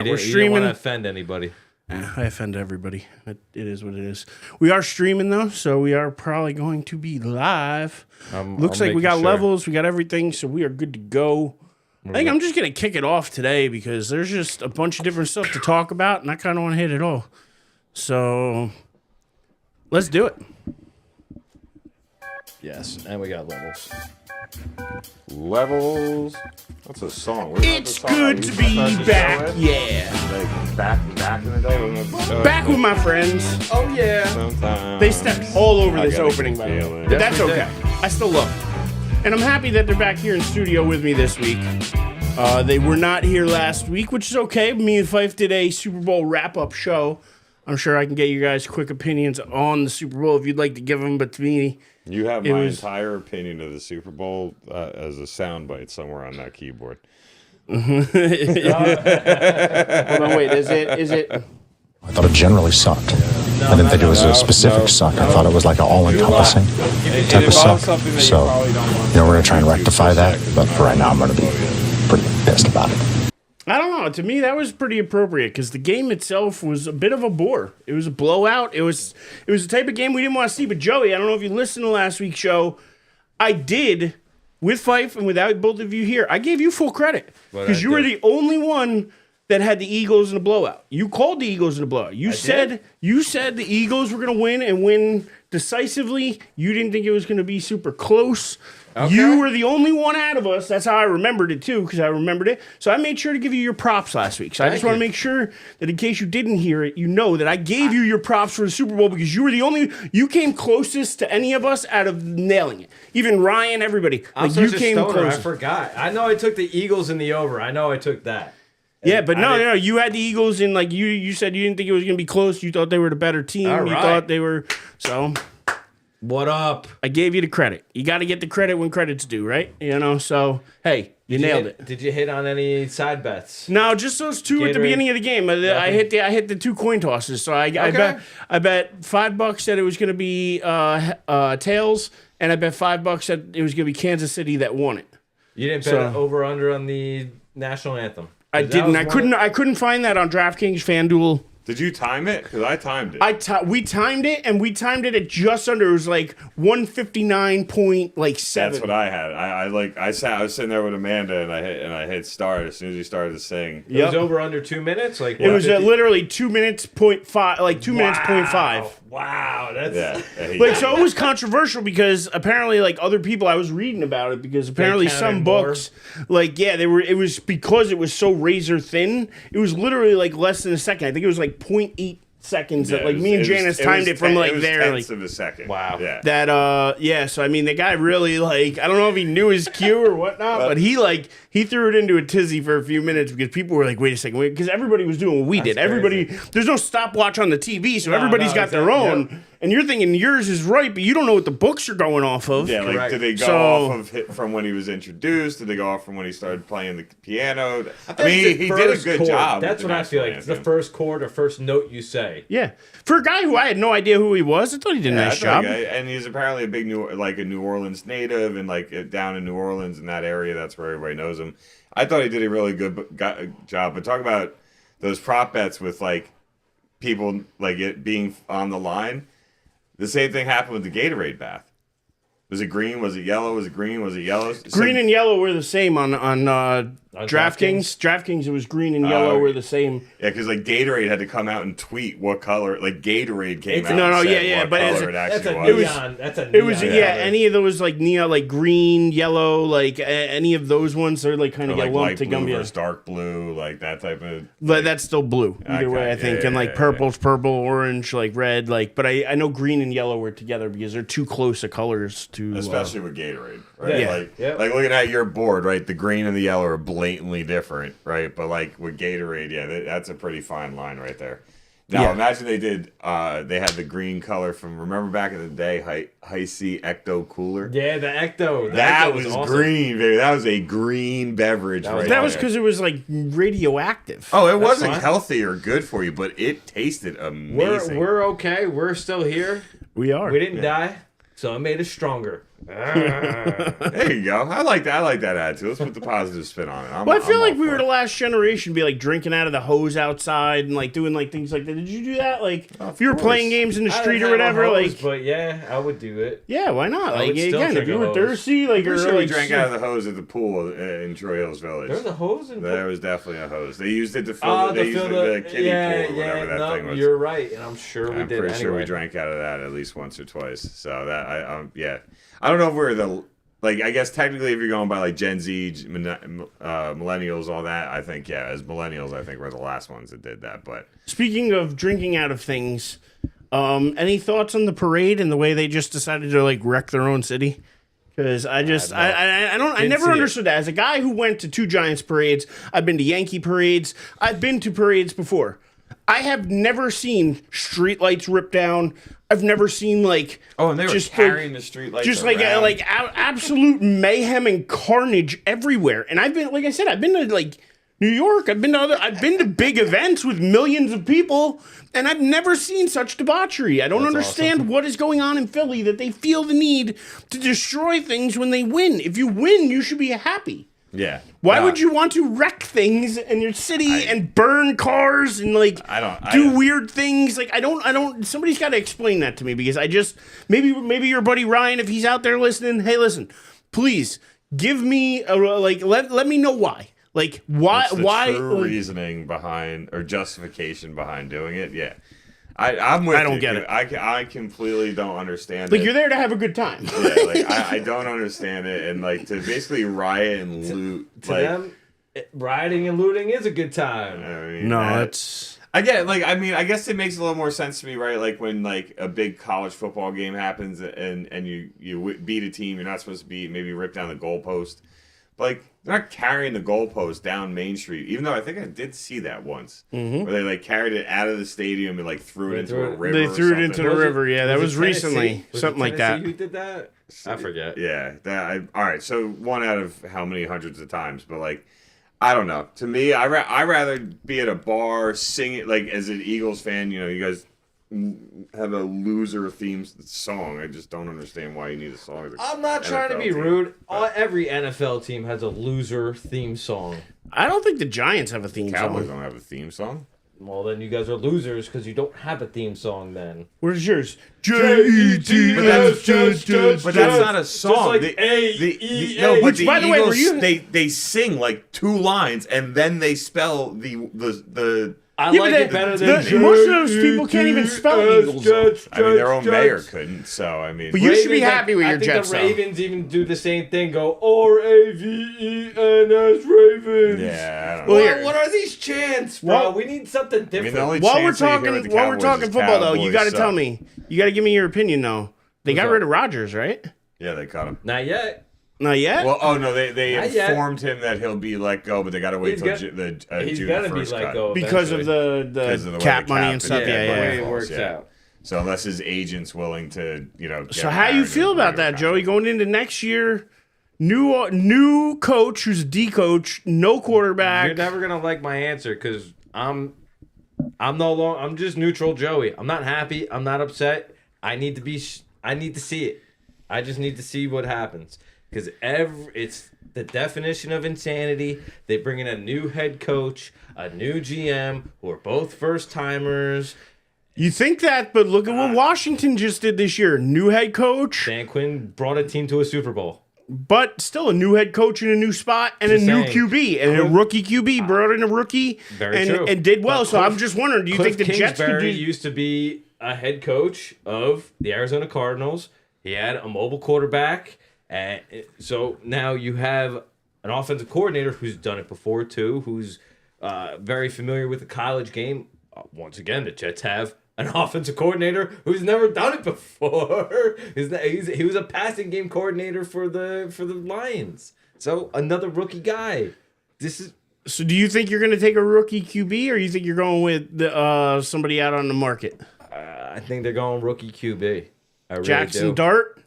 We're streaming. You don't want to offend anybody. I offend everybody. It is what it is. We are streaming, though, so we are probably going to be live. Looks like we got levels. We got everything, so we are good to go. I think I'm just going to kick it off today because there's just a bunch of different stuff to talk about, and I kind of want to hit it all. So let's do it. Yes, and we got levels. Levels. What's a song? It's good to be back. Yeah. Like back in the day. Back with my friends. Oh, yeah. Sometimes. They stepped all over this opening, by the way. But that's okay. I still love them. And I'm happy that they're back here in studio with me this week. They were not here last week, which is okay. Me and Fife did a Super Bowl wrap-up show. I'm sure I can get you guys quick opinions on the Super Bowl if you'd like to give them, but to me... You have my entire opinion of the Super Bowl as a soundbite somewhere on that keyboard. Hold on, wait, is it? I thought it generally sucked. I didn't think it was a specific suck. I thought it was like an all-encompassing type of suck. So, we're going to try and rectify that, but for right now, I'm going to be pretty pissed about it. I don't know. To me, that was pretty appropriate because the game itself was a bit of a bore. It was a blowout. It was the type of game we didn't want to see. But Joey, I don't know if you listened to last week's show. I did, with Fife and without both of you here, I gave you full credit because you were the only one that had the Eagles in a blowout. You called the Eagles in a blowout. You said the Eagles were going to win and win decisively. You didn't think it was going to be super close. Okay. You were the only one out of us. That's how I remembered it, too, because I remembered it. So I made sure to give you your props last week. So I just want to make sure that in case you didn't hear it, you know that I gave you your props for the Super Bowl because you were the only... You came closest to any of us out of nailing it. Even Ryan, everybody. I'm such a stoner. I forgot. I know I took the Eagles in the over. I know I took that. Yeah, but no, you had the Eagles in, like, you said you didn't think it was going to be close. You thought they were the better team. All right. You thought they were... So... What up? I gave you the credit. You got to get the credit when credit's due, right? So, hey, you nailed it. Did you hit on any side bets? No, just those two at the beginning of the game. I hit the two coin tosses. So I bet $5 that it was going to be tails, and I bet $5 that it was going to be Kansas City that won it. You didn't bet over under on the national anthem. I didn't. I couldn't find that on DraftKings, FanDuel. Did you time it? Because I timed it. We timed it, and we timed it at just under. It was like 159.7. That's what I had. I was sitting there with Amanda, and I hit start as soon as he started to sing. It was over under 2 minutes. Like it was literally 2 minutes 0.5, like 2 minutes 0.5. Wow, that's so it was controversial because apparently like other people I was reading about it because apparently some books it was because it was so razor thin. It was literally like less than a second. I think it was like 0.8 seconds that me and Janice timed it from like there. Tenths of a second. Wow. Yeah. That so I mean the guy really I don't know if he knew his cue or whatnot, but he threw it into a tizzy for a few minutes because people were like, wait a second, because everybody was doing what we did. Everybody there's no stopwatch on the TV, so everybody's got their own. Yep. And you're thinking yours is right, but you don't know what the books are going off of. Yeah, like did they go off of from when he was introduced? Did they go off from when he started playing the piano? I mean, he did a good job. That's what I feel like. It's the first chord or first note you say. Yeah, for a guy who I had no idea who he was, I thought he did a nice job. And he's apparently a big a New Orleans native, and down in New Orleans in that area, that's where everybody knows him. I thought he did a really good job. But talk about those prop bets with people it being on the line. The same thing happened with the Gatorade bath. Was it green? Was it yellow? Was it green? Was it yellow? Green and yellow were the same on DraftKings. DraftKings, it was green and yellow were the same. Yeah, because Gatorade had to come out and tweet what color. Gatorade came out. No, and said yeah, what but color that's a neon. That's a neon. It was any of those neon, green, yellow, any of those ones. They're kind of get lumped together. Blue versus dark blue, that type of. But that's still blue either way, I think. And purple's purple, orange, red. But I know green and yellow were together because they're too close of colors to. Especially with Gatorade, right? Looking at your board, right? The green and the yellow are blatantly different, right? But with Gatorade, that's a pretty fine line right there. Now imagine they had the green color from, remember back in the day, Hi-C Ecto Cooler? Yeah, the Ecto. That was awesome. Green, baby. That was a green beverage. That was because it was radioactive. Oh, it wasn't healthy or good for you, but it tasted amazing. We're okay. We're still here. We are. We didn't die. So it made us stronger. There you go. I like that. I like that attitude. Let's put the positive spin on it. I feel like we were the last generation to be like drinking out of the hose outside and like doing like things like that. Did you do that? Like if you were playing games in the street or whatever, like. But yeah, I would do it. Yeah, why not? Like again, if you were thirsty, like I'm sure we drank out of the hose at the pool in Troy Hills Village. There was a hose in. There was definitely a hose. They used it to fill the kiddie pool, whatever that thing was. You're right, and I'm sure we did. I'm pretty sure we drank out of that at least once or twice. So that I don't know if we're the. Like, I guess technically if you're going by, like, Gen Z, millennials, all that, I think, yeah, as millennials, I think we're the last ones that did that, but... Speaking of drinking out of things, any thoughts on the parade and the way they just decided to, like, wreck their own city? Because I never understood that. As a guy who went to 2 Giants parades, I've been to Yankee parades, I've been to parades before. I have never seen streetlights ripped down. I've never seen like and they were just carrying the streetlights just around. like absolute mayhem and carnage everywhere. And I've been, like I said, I've been to like New York. I've been to big events with millions of people, and I've never seen such debauchery. I don't understand what is going on in Philly that they feel the need to destroy things when they win. If you win, you should be happy. Yeah. Why would you want to wreck things in your city and burn cars and like do weird things? Like I don't. Somebody's got to explain that to me because I just maybe your buddy Ryan, if he's out there listening, hey, listen, please give me let me know why. Like why true reasoning behind or justification behind doing it? Yeah. I'm with you. I don't get it. I completely don't understand it. You're there to have a good time. Yeah, like I don't understand it, and like to basically riot and loot. To them, rioting and looting is a good time. I mean, I get it. Like I mean, I guess it makes a little more sense to me, right? Like when like a big college football game happens and you beat a team you're not supposed to beat, maybe rip down the goalpost. Like, they're not carrying the goalpost down Main Street, even though I think I did see that once, where they, like, carried it out of the stadium and, like, threw it into a river. They threw it into the river, yeah. That was recently. Something like that. Who did that? I forget. Yeah. All right, so 1 out of how many hundreds of times, but, like, I don't know. To me, I'd rather be at a bar singing, like, as an Eagles fan, you know, you guys have a loser theme song. I just don't understand why you need a song. I'm not trying to be rude. Every NFL team has a loser theme song. I don't think the Giants have a theme song. Cowboys don't have a theme song. Well, then you guys are losers because you don't have a theme song then. Where's yours? J-E-T-S. But that's not a song. Just like A-E-A. No, but by the way, they sing like 2 lines and then they spell the I like it better than most of those people can't even spell Eagles. I mean, their own mayor couldn't, so I mean. But you should be happy with your Jets, though. I think the Ravens even do the same thing. Go R-A-V-E-N-S Ravens. Yeah. What are these chants, bro? We need something different. I mean, while we're talking football, though, you got to tell me. You got to give me your opinion, though. They got rid of Rodgers, right? Yeah, they cut him. Not yet. Not yet? Well, no, they informed him that he'll be let go, but they got to wait till June 1st cut. Because of the cap money and stuff. Yeah, the way it works out. So unless his agent's willing to, So how you feel about that, Joey? Going into next year, new coach who's a D coach, no quarterback. You're never gonna like my answer because I'm just neutral, Joey. I'm not happy. I'm not upset. I need to see it. I just need to see what happens. Because it's the definition of insanity. They bring in a new head coach, a new GM, who are both first-timers. You think that, but look at what Washington just did this year. New head coach. Dan Quinn brought a team to a Super Bowl. But still a new head coach in a new spot and a new QB. And a rookie QB brought in a rookie and did well. So I'm just wondering, do you think the Jets could do... used to be a head coach of the Arizona Cardinals. He had a mobile quarterback. And so now you have an offensive coordinator who's done it before, too, who's very familiar with the college game. Once again, the Jets have an offensive coordinator who's never done it before. He was a passing game coordinator for the Lions. So another rookie guy. So do you think you're going to take a rookie QB, or you think you're going with somebody out on the market? I think they're going rookie QB. Jackson Dart?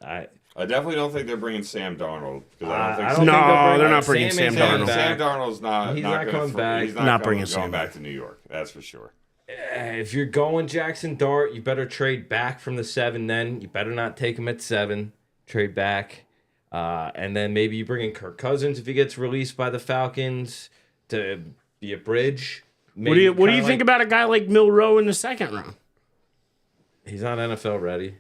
I definitely don't think they're bringing Sam Darnold. They're not bringing Sam Darnold. Sam Darnold's not coming back. He's not bringing Sam back to New York. That's for sure. If you're going Jackson Dart, you better trade back from the 7 then. You better not take him at 7. trade back. And then maybe you bring in Kirk Cousins if he gets released by the Falcons to be a bridge. What do you think about a guy like Milroe in the second round? He's not NFL ready.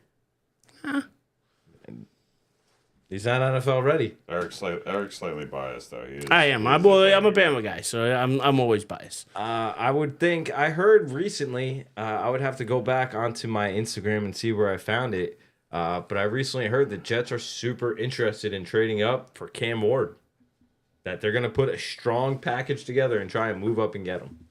He's not NFL ready. Eric's slightly biased though. I am. I'm a Bama guy, so I'm always biased. I would think I heard recently. I would have to go back onto my Instagram and see where I found it. But I recently heard the Jets are super interested in trading up for Cam Ward. That they're gonna put a strong package together and try and move up and get him.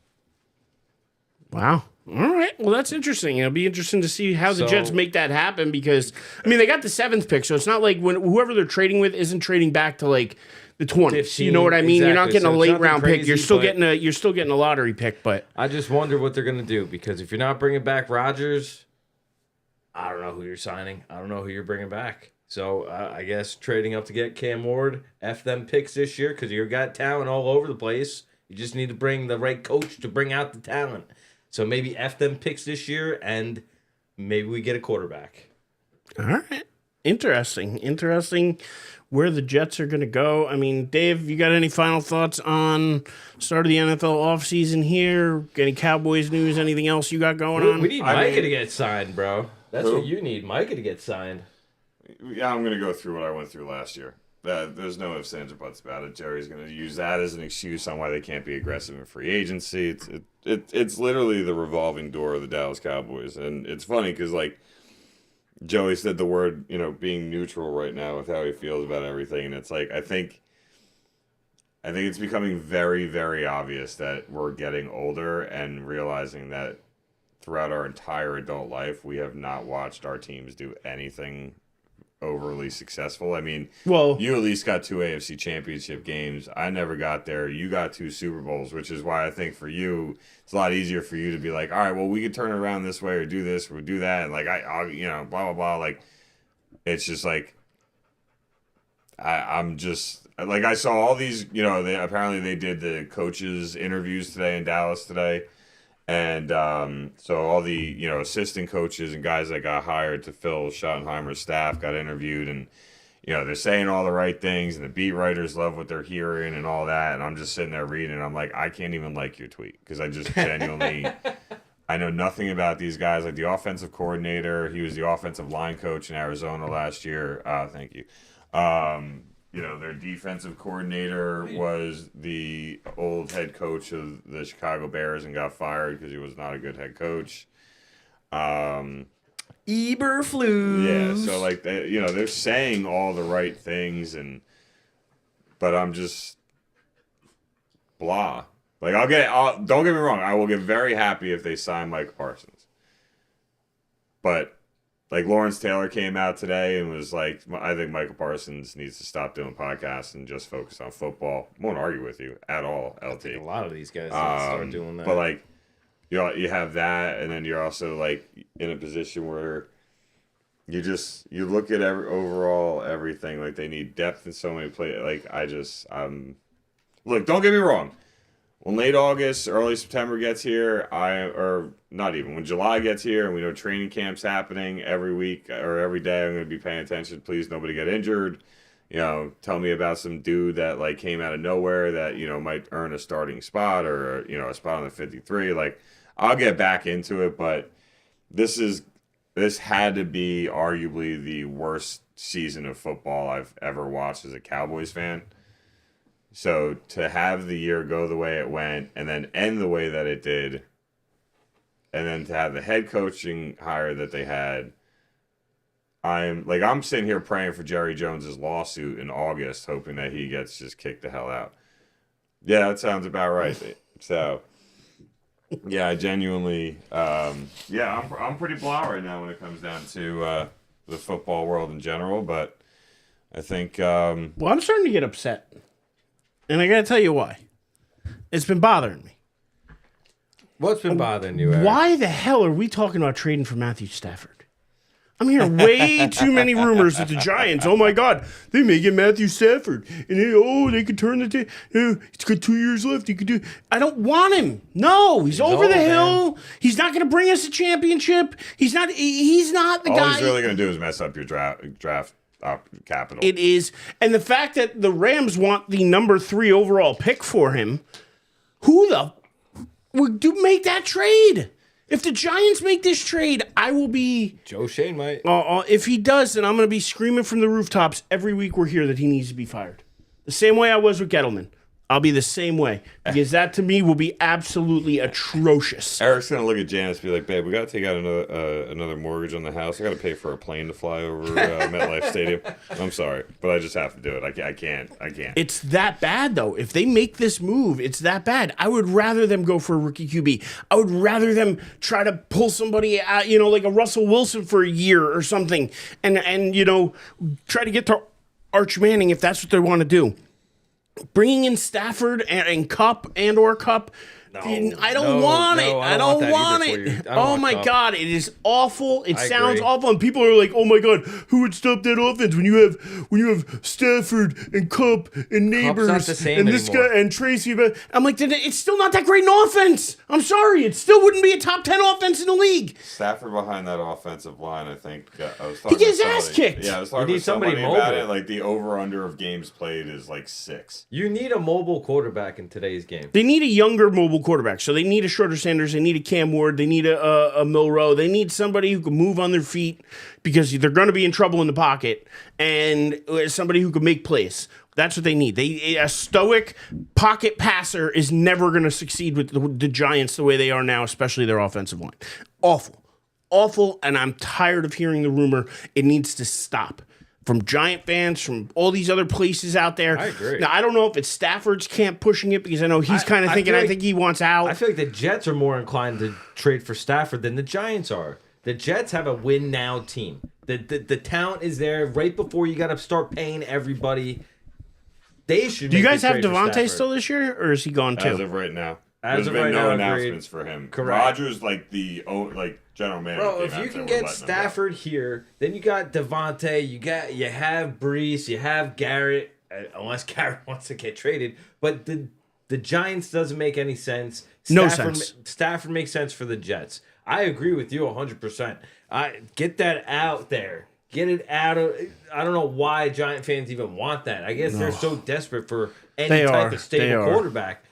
Wow. All right. Well, that's interesting. It'll be interesting to see how the Jets make that happen because, I mean, they got the 7th pick, so it's not like whoever they're trading with isn't trading back to like the 20s. 15, you know what I mean? exactly. You're not getting So a it's late nothing round pick. crazy, You're still but getting a lottery pick. But I just wonder what they're gonna do because if you're not bringing back Rodgers, I don't know who you're signing. I don't know who you're bringing back. So I guess trading up to get Cam Ward, F them picks this year because you've got talent all over the place. You just need to bring the right coach to bring out the talent. So maybe F them picks this year, and maybe we get a quarterback. all right. Interesting where the Jets are going to go. I mean, Dave, you got any final thoughts on start of the NFL offseason here? Any Cowboys news? Anything else you got going on? We need Micah to get signed, bro. That's what you need, Micah to get signed. Yeah, I'm going to go through what I went through last year. There's no ifs, ands, or buts about it. Jerry's going to use that as an excuse on why they can't be aggressive in free agency. It's literally the revolving door of the Dallas Cowboys. And it's funny because, like, Joey said the word, being neutral right now with how he feels about everything. And it's like, I think it's becoming very, very obvious that we're getting older and realizing that throughout our entire adult life, we have not watched our teams do anything overly successful. I mean, well, you at least got 2 AFC championship games. I never got there. You got 2 Super Bowls, which is why I think for you, it's a lot easier for you to be like, all right, well, we could turn it around this way or do this or do that. And like, I'll blah, blah, blah. Like, it's just like, I'm just, like, I saw all these, apparently they did the coaches interviews today in Dallas today. And so all the, assistant coaches and guys that got hired to fill Schottenheimer's staff got interviewed and, they're saying all the right things and the beat writers love what they're hearing and all that. And I'm just sitting there reading and I'm like, I can't even like your tweet because I just genuinely, I know nothing about these guys. Like the offensive coordinator, he was the offensive line coach in Arizona last year. Thank you. Their defensive coordinator was the old head coach of the Chicago Bears and got fired because he was not a good head coach. Eberflus. Yeah, so like they're saying all the right things, but I'm just blah. Like don't get me wrong, I will get very happy if they sign Mike Parsons, but. Like, Lawrence Taylor came out today and was like, I think Michael Parsons needs to stop doing podcasts and just focus on football. Won't argue with you at all, LT. A lot of these guys need to start doing that. But, like, you have that, and then you're also, like, in a position where you look at overall everything. Like, they need depth in so many places. Like, look, don't get me wrong. When late August, early September gets here, when July gets here and we know training camp's happening every week or every day, I'm going to be paying attention. Please, nobody get injured. Tell me about some dude that like came out of nowhere that, might earn a starting spot or, a spot on the 53. Like, I'll get back into it, but this had to be arguably the worst season of football I've ever watched as a Cowboys fan. So to have the year go the way it went and then end the way that it did, and then to have the head coaching hire that they had, I'm sitting here praying for Jerry Jones's lawsuit in August, hoping that he gets just kicked the hell out. Yeah, that sounds about right. So, yeah, I genuinely, I'm pretty blah right now when it comes down to the football world in general, but I think... well, I'm starting to get upset. And I got to tell you why. It's been bothering me. What's been bothering you, Eric? Why the hell are we talking about trading for Matthew Stafford? I'm hearing way too many rumors that the Giants, oh my God, they may get Matthew Stafford. And they could turn the he's got 2 years left. He could do. I don't want him. No, he's over the hill. Man. He's not going to bring us a championship. He's not the guy. All he's really going to do is mess up your draft capital. It is. And the fact that the Rams want the number 3 overall pick for him, who the would make that trade? If the Giants make this trade, I will be... Joe Shane might. If he does, then I'm going to be screaming from the rooftops every week we're here that he needs to be fired. The same way I was with Gettleman. I'll be the same way. Because that, to me, will be absolutely atrocious. Eric's going to look at Janice and be like, babe, we got to take out another mortgage on the house. I got to pay for a plane to fly over MetLife Stadium. I'm sorry, but I just have to do it. I can't. It's that bad, though. If they make this move, it's that bad. I would rather them go for a rookie QB. I would rather them try to pull somebody out, like a Russell Wilson for a year or something, and try to get to Arch Manning if that's what they want to do. Bringing in Stafford and Cup or Cup, I don't want it. I don't want it. Oh my God, it is awful. It sounds awful, and people are like, "Oh my God, who would stop that offense when you have Stafford and Cup and Neighbors and this guy and Tracy?" But I'm like, it's still not that great an offense. I'm sorry, it still wouldn't be a top 10 offense in the league. Stafford behind that offensive line, I think. He gets ass kicked. Yeah, I was talking to somebody about it. Like the over/under of games played is like 6. You need a mobile quarterback in today's game. They need a younger mobile quarterback. So they need a Shorter Sanders. They need a Cam Ward. They need a Milroe. They need somebody who can move on their feet because they're going to be in trouble in the pocket, and somebody who can make plays. That's what they need. A stoic pocket passer is never going to succeed with the Giants the way they are now, especially their offensive line. Awful, and I'm tired of hearing the rumor. It needs to stop. From Giant fans, from all these other places out there. I agree. Now, I don't know if it's Stafford's camp pushing it because I know he's kind of thinking, I think he wants out. I feel like the Jets are more inclined to trade for Stafford than the Giants are. The Jets have a win-now team. The talent is there right before you got to start paying everybody. They should. Do you guys have Devontae still this year, or is he gone too? As of right now. There's been no now, announcements for him. Correct. Rodgers, general manager. Bro, if you can get Stafford here, then you got Devontae, you have Brees, you have Garrett, unless Garrett wants to get traded. But the Giants doesn't make any sense. Stafford makes sense for the Jets. I agree with you 100%. Get that out there. Get it out of. I don't know why Giant fans even want that. I guess they're so desperate for any type of stable quarterback.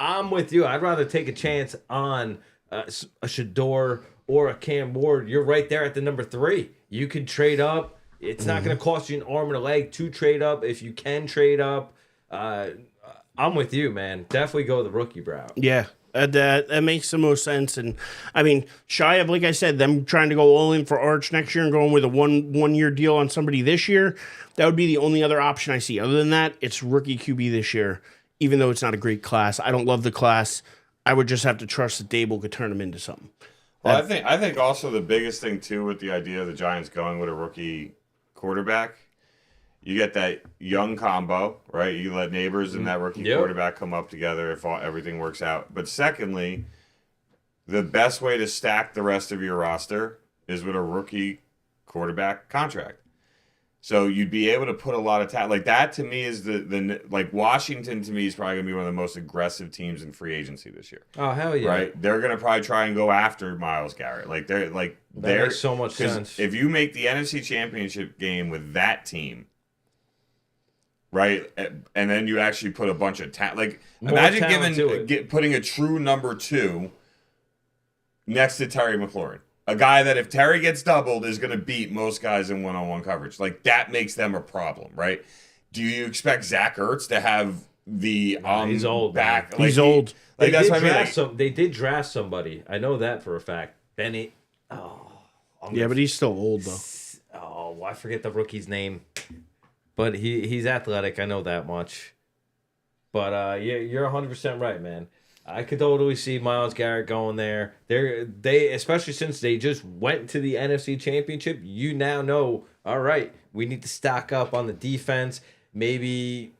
I'm with you. I'd rather take a chance on a Shador or a Cam Ward. You're right there at the number 3. You could trade up. It's not going to cost you an arm and a leg to trade up if you can trade up. I'm with you, man. Definitely go the rookie route. Yeah, that makes the most sense. And I mean, shy of, like I said, them trying to go all in for Arch next year and going with a one-year deal on somebody this year, that would be the only other option I see. Other than that, it's rookie QB this year. Even though it's not a great class, I don't love the class. I would just have to trust that Dable could turn them into something. Well, I think also the biggest thing too with the idea of the Giants going with a rookie quarterback, you get that young combo, right? You let Neighbors and that rookie quarterback come up together if everything works out. But secondly, the best way to stack the rest of your roster is with a rookie quarterback contract. So you'd be able to put a lot of talent. Like that to me is the Washington to me is probably going to be one of the most aggressive teams in free agency this year. Oh, hell yeah. Right? They're going to probably try and go after Myles Garrett. That makes so much sense. If you make the NFC Championship game with that team, right? And then you actually put a bunch of talent. Imagine putting a true number 2 next to Terry McLaurin. A guy that if Terry gets doubled is going to beat most guys in one-on-one coverage. Like, that makes them a problem, right? Do you expect Zach Ertz to have the he's old back? Like, he's old. Like, that's what I mean. They did draft somebody. I know that for a fact. Bennett. But he's still old, though. Oh, I forget the rookie's name. But he's athletic. I know that much. But you're 100% right, man. I could totally see Myles Garrett going there. They especially since they just went to the NFC Championship. You now know, all right, we need to stock up on the defense. Maybe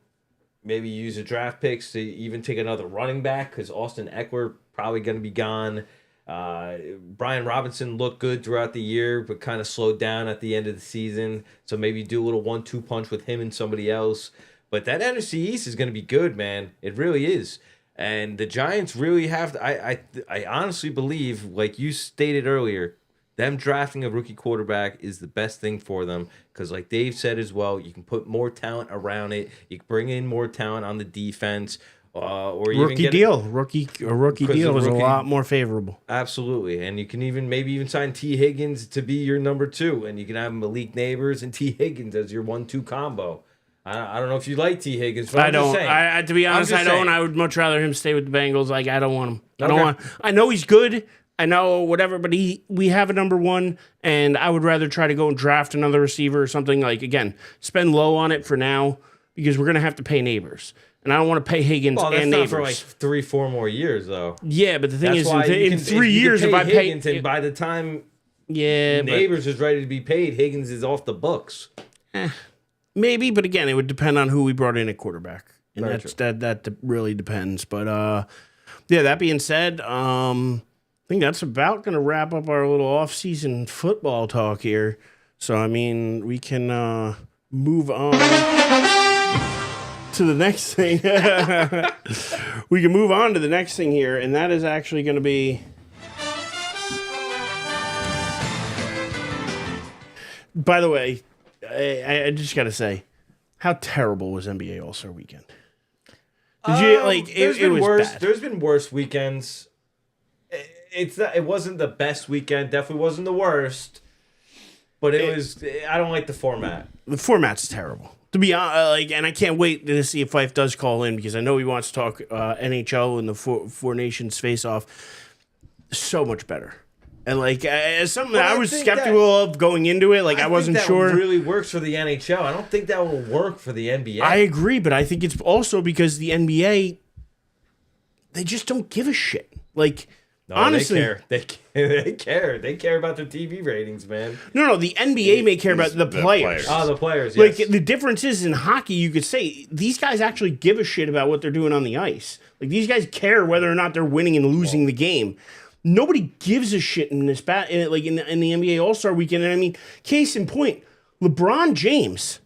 use the draft picks to even take another running back because Austin Eckler probably going to be gone. Brian Robinson looked good throughout the year, but kind of slowed down at the end of the season. So maybe do a little 1-2 punch with him and somebody else. But that NFC East is going to be good, man. It really is. And the Giants really have to, I honestly believe, like you stated earlier, them drafting a rookie quarterback is the best thing for them because, like Dave said as well, you can put more talent around it. You can bring in more talent on the defense. Or even rookie deal is a lot more favorable. Absolutely, and you can maybe sign T. Higgins to be your number 2, and you can have Malik Neighbors and T. Higgins as your 1-2 combo. I don't know if you like T. Higgins, but I'm just saying. To be honest, I don't. I would much rather him stay with the Bengals. Like, I don't want him. I don't want. I know he's good. I know whatever, but we have a number 1, and I would rather try to go and draft another receiver or something. Like, again, spend low on it for now because we're gonna have to pay Neighbors. And I don't want to pay Higgins and Neighbors. For like 3-4 more years, though. Yeah, but the thing is, in 3 years, if I pay Higgins, and by the time Neighbors is ready to be paid, Higgins is off the books. Maybe, but again, it would depend on who we brought in at quarterback, and that really depends. But that being said, I think that's about going to wrap up our little off-season football talk here. So I mean, we can move on to the next thing. We can move on to the next thing here, and that is actually going to be. By the way, I just got to say, how terrible was NBA All-Star Weekend? Did you like? It was worse. bad. There's been worse weekends. It wasn't the best weekend. Definitely wasn't the worst. But it was. I don't like the format. The format's terrible. To be honest, and I can't wait to see if Fife does call in because I know he wants to talk NHL and the Four Nations face-off. So much better, and like as something that I was skeptical of going into it. Like I wasn't sure. That really works for the NHL. I don't think that will work for the NBA. I agree, but I think it's also because the NBA, they just don't give a shit. Like. No, honestly, they care. They care about their TV ratings, man. No, the NBA may care about the players. Oh, the players, yes. Like, the difference is in hockey, you could say, these guys actually give a shit about what they're doing on the ice. Like, these guys care whether or not they're winning and losing the game. Nobody gives a shit in this in the NBA All-Star Weekend. And I mean, case in point, LeBron James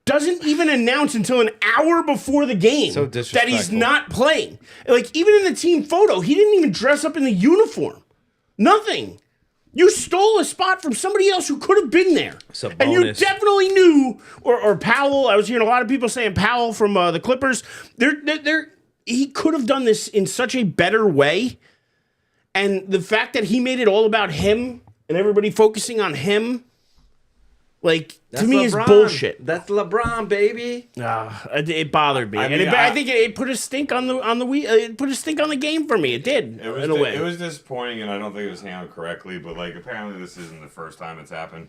doesn't even announce until an hour before the game that he's not playing. Like, even in the team photo, he didn't even dress up in the uniform. Nothing. You stole a spot from somebody else who could have been there. And you definitely knew, or Powell, I was hearing a lot of people saying Powell from the Clippers, he could have done this in such a better way. And the fact that he made it all about him and everybody focusing on him, like, to me, is bullshit. That's LeBron, baby. It bothered me. I think it put a stink on it put a stink on the game for me. It did, in a way. It was disappointing, and I don't think it was handled correctly. But like, apparently, this isn't the first time it's happened.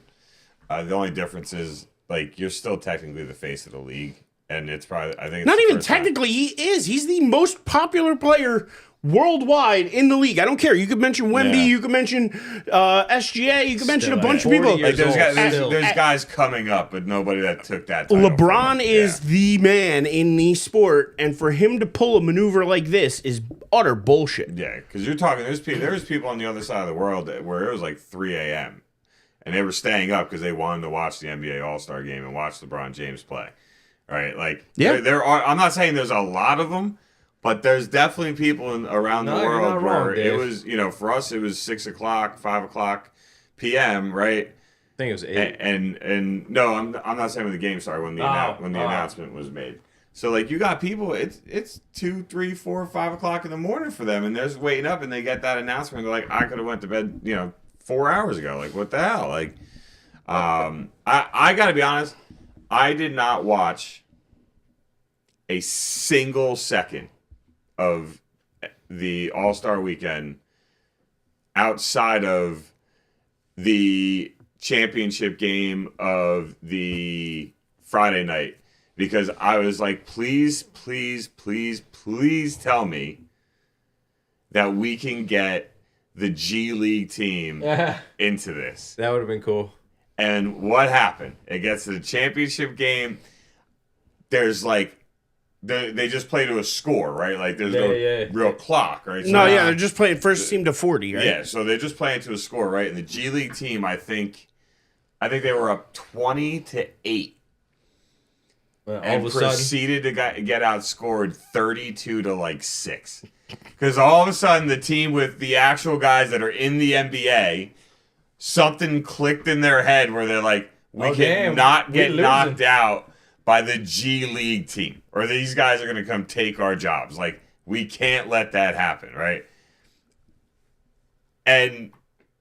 The only difference is, like, you're still technically the face of the league, and it's probably it's not even technically. He is. He's the most popular player worldwide in the league. I don't care. You could mention Wemby. You could mention SGA. You could mention a bunch of people. Like, there's guys coming up, but nobody that took that title. LeBron is the man in the sport, and for him to pull a maneuver like this is utter bullshit. Yeah, because you're talking. There's people on the other side of the world where it was like 3 a.m. and they were staying up because they wanted to watch the NBA All-Star game and watch LeBron James play. All right, like there are. I'm not saying there's a lot of them. But there's definitely people around the world where it was, for us it was 6 o'clock, 5 o'clock p.m. Right? I think it was 8. And no, I'm not saying when the game started, when the announcement was made. So like you got people, it's 2, 3, 4, 5 o'clock in the morning for them, and they're just waiting up, and they get that announcement. They're like, I could have went to bed, 4 hours ago. Like, what the hell? Like, I got to be honest, I did not watch a single second of the All-Star Weekend outside of the championship game of the Friday night, because I was like, please tell me that we can get the G League team into this. That would have been cool. And what happened? It gets to the championship game. There's like, they just play to a score, right? Like, there's no real clock, right? So they're just playing first team to 40, right? Yeah, so they're just playing to a score, right? And the G League team, I think they were up 20-8. Well, and proceeded to get outscored 32-6. Because all of a sudden, the team with the actual guys that are in the NBA something clicked in their head where they're like, we cannot get knocked out by the G League team, or these guys are going to come take our jobs. Like, we can't let that happen, right? And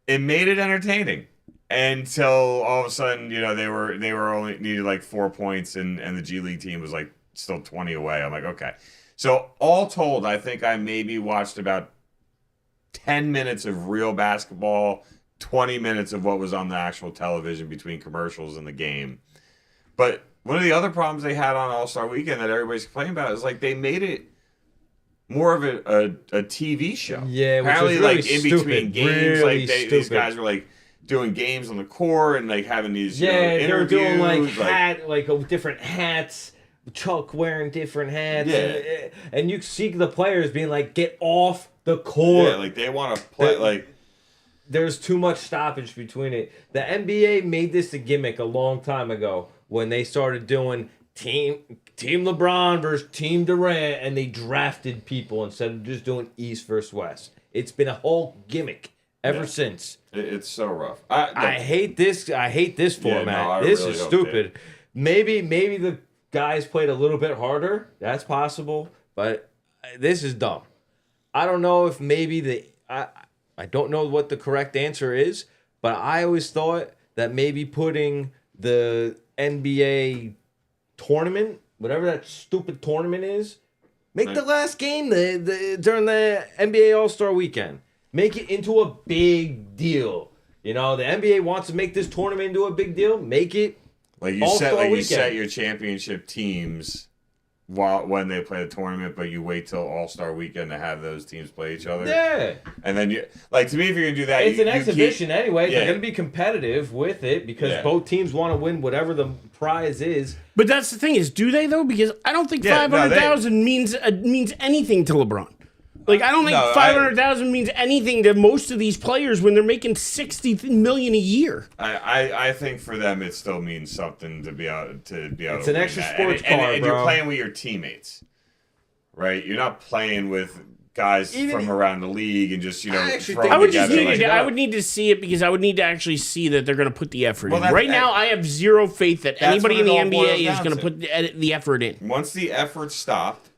it made it entertaining until all of a sudden, you know, they were only needed like 4 points, and the G League team was like still 20 away. I'm like, okay. So all told, I think I maybe watched about 10 minutes of real basketball, 20 minutes of what was on the actual television between commercials and the game. But one of the other problems they had on All-Star Weekend that everybody's complaining about is like they made it more of a TV show. Yeah, which apparently was really like in stupid. between games, Really like these guys were like doing games on the court and like having these they were doing like different hats. Chuck wearing different hats, Yeah. and you see the players being like, "Get off the court!" Yeah, like they want to play. Like there's too much stoppage between it. The NBA made this a gimmick a long time ago when they started doing team LeBron versus team Durant, and they drafted people instead of just doing East versus West. It's been a whole gimmick ever since. it's so rough. I hate this. I hate this format. I This really is hope stupid. Maybe the guys played a little bit harder. That's possible, but this is dumb. I don't know if maybe I don't know what the correct answer is, but I always thought that maybe putting the NBA tournament, whatever that stupid tournament is, make the last game during the NBA All-Star Weekend. Make it into a big deal. You know, the NBA wants to make this tournament into a big deal. Make it Like All-Star you set your championship teams when they play the tournament, but you wait till All-Star Weekend to have those teams play each other. Yeah. And then to me, if you're gonna do that, It's an exhibition anyway. Yeah. They're going to be competitive with it because both teams want to win whatever the prize is. But that's the thing is, do they though? Because I don't think 500,000 means anything to LeBron. Like I don't think 500,000 means anything to most of these players when they're making 60 million a year. I think for them it still means something to be able It's to an win extra that. sports and card, bro. You're playing with your teammates, right? You're not playing with guys from around the league and just I actually throw think- them I would just together. need like, I would need to see it because I would need to actually see that they're going to put the effort in. that's- Right now, I have zero faith that anybody in what the it all boils NBA is down going to to. put the effort in. Once the effort stopped,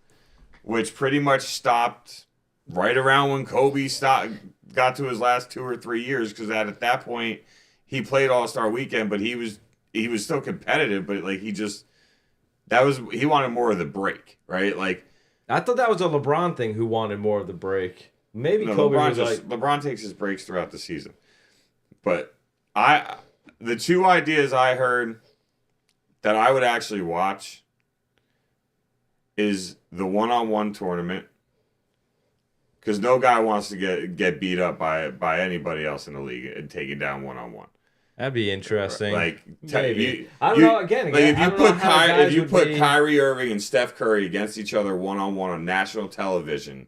which pretty much stopped right around when Kobe got to his last 2 or 3 years, because at that point he played All-Star Weekend, but he was still competitive, but like he wanted more of the break, right? Like I thought that was a LeBron thing who wanted more of the break. Maybe Kobe was like... LeBron takes his breaks throughout the season, but the two ideas I heard that I would actually watch is the one-on-one tournament. Because no guy wants to get beat up by anybody else in the league and taken down one-on-one. That'd be interesting. Like, maybe. I don't know. Again, like if you put be... Kyrie Irving and Steph Curry against each other one-on-one on national television,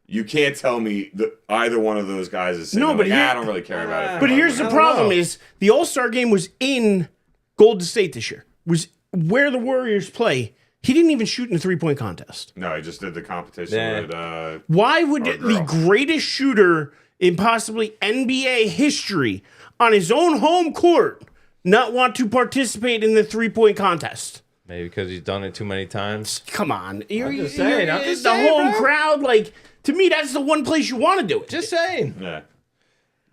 you can't tell me that either one of those guys is saying, I don't really care about it. But here's the problem: is the All-Star game was in Golden State this year. Was where the Warriors play. He didn't even shoot in the 3-point contest. No, he just did the competition with Why would the greatest shooter in possibly NBA history on his own home court not want to participate in the 3-point contest? Maybe because he's done it too many times. Come on. I'm just saying, the home crowd, like, to me, that's the one place you want to do it. Just saying. Yeah.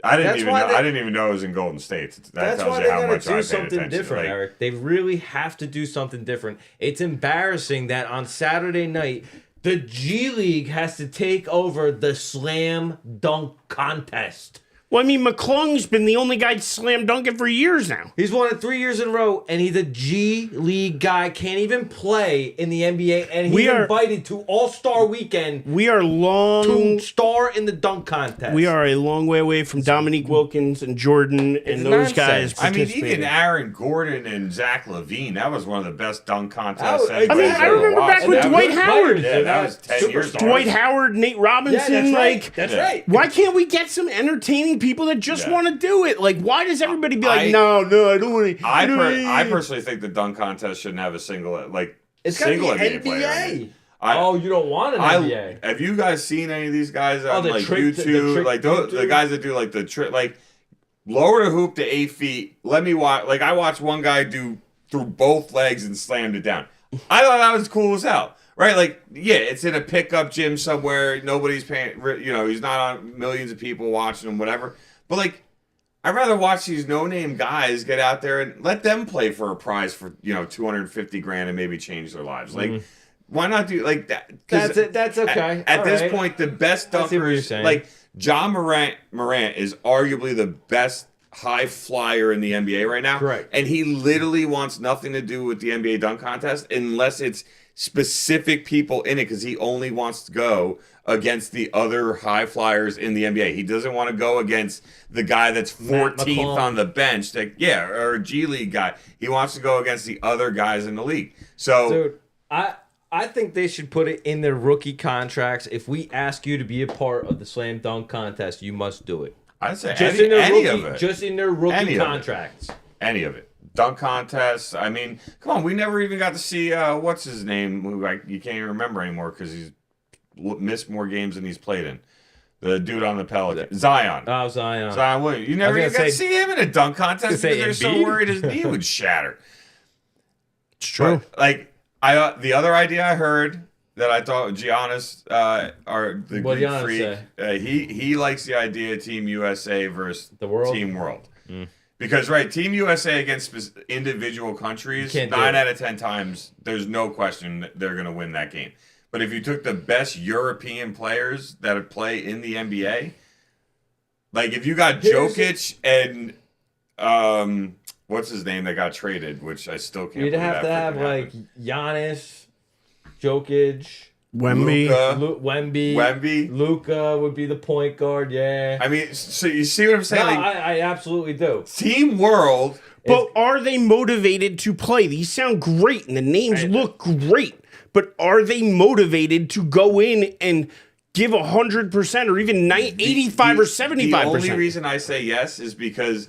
I didn't even know it was in Golden State. That's why they gotta do something different, Eric. They really have to do something different. It's embarrassing that on Saturday night, the G League has to take over the slam dunk contest. Well, I mean, McClung's been the only guy slam dunking for years now. He's won it 3 years in a row, and he's a G League guy. Can't even play in the NBA, and he's invited to All-Star Weekend. We are to star in the dunk contest. We are a long way away from Dominique Wilkins and Jordan and those guys. I mean, even Aaron Gordon and Zach LaVine, that was one of the best dunk contests. I remember back with Dwight Howard. Yeah, that was 10 years ago. Dwight Howard, Nate Robinson. Yeah, that's right. Why can't we get some entertaining people that just want to do it? Like, why does everybody be like, no, I don't want to? I personally think the dunk contest shouldn't have a single NBA player. You don't want an NBA. Have you guys seen any of these guys on YouTube? The guys that do like the trick, like lower the hoop to 8 feet. Let me watch. Like, I watched one guy do through both legs and slammed it down. I thought that was cool as hell. Right? Like, yeah, it's in a pickup gym somewhere. Nobody's paying, he's not on millions of people watching him, whatever. But, like, I'd rather watch these no-name guys get out there and let them play for a prize for, $250,000 and maybe change their lives. Like, why not do like that? That's okay. At this point, the best dunkers, like John Morant is arguably the best high flyer in the NBA right now. Correct. And he literally wants nothing to do with the NBA dunk contest unless it's specific people in it, because he only wants to go against the other high flyers in the NBA. He doesn't want to go against the guy that's 14th on the bench, or a G League guy. He wants to go against the other guys in the league. So, dude, I think they should put it in their rookie contracts. If we ask you to be a part of the slam dunk contest, you must do it. I'd say Just in their rookie contracts. Any of it. Dunk contests. I mean, come on. We never even got to see, what's his name, who you can't even remember anymore because he's missed more games than he's played in. The dude on the Pelicans. Zion. Oh, Zion. Zion Williams. You never even got to see him in a dunk contest because they're so worried his knee would shatter. It's true. But, like, the other idea I heard that I thought Giannis, the what Greek Giannis freak, he likes the idea of Team USA versus the world? Team World. Because, Team USA against individual countries, 9 out of 10 times, there's no question that they're going to win that game. But if you took the best European players that play in the NBA, like if you got Jokic and what's his name that got traded, which I still can't believe that. You'd have to have like Giannis, Jokic, Wemby. Luka would be the point guard. Yeah. I mean, so you see what I'm saying? No, I absolutely do. Team World. But are they motivated to play? These sound great and the names look great. But are they motivated to go in and give 100% or even 85 or 75%? The only reason I say yes is because,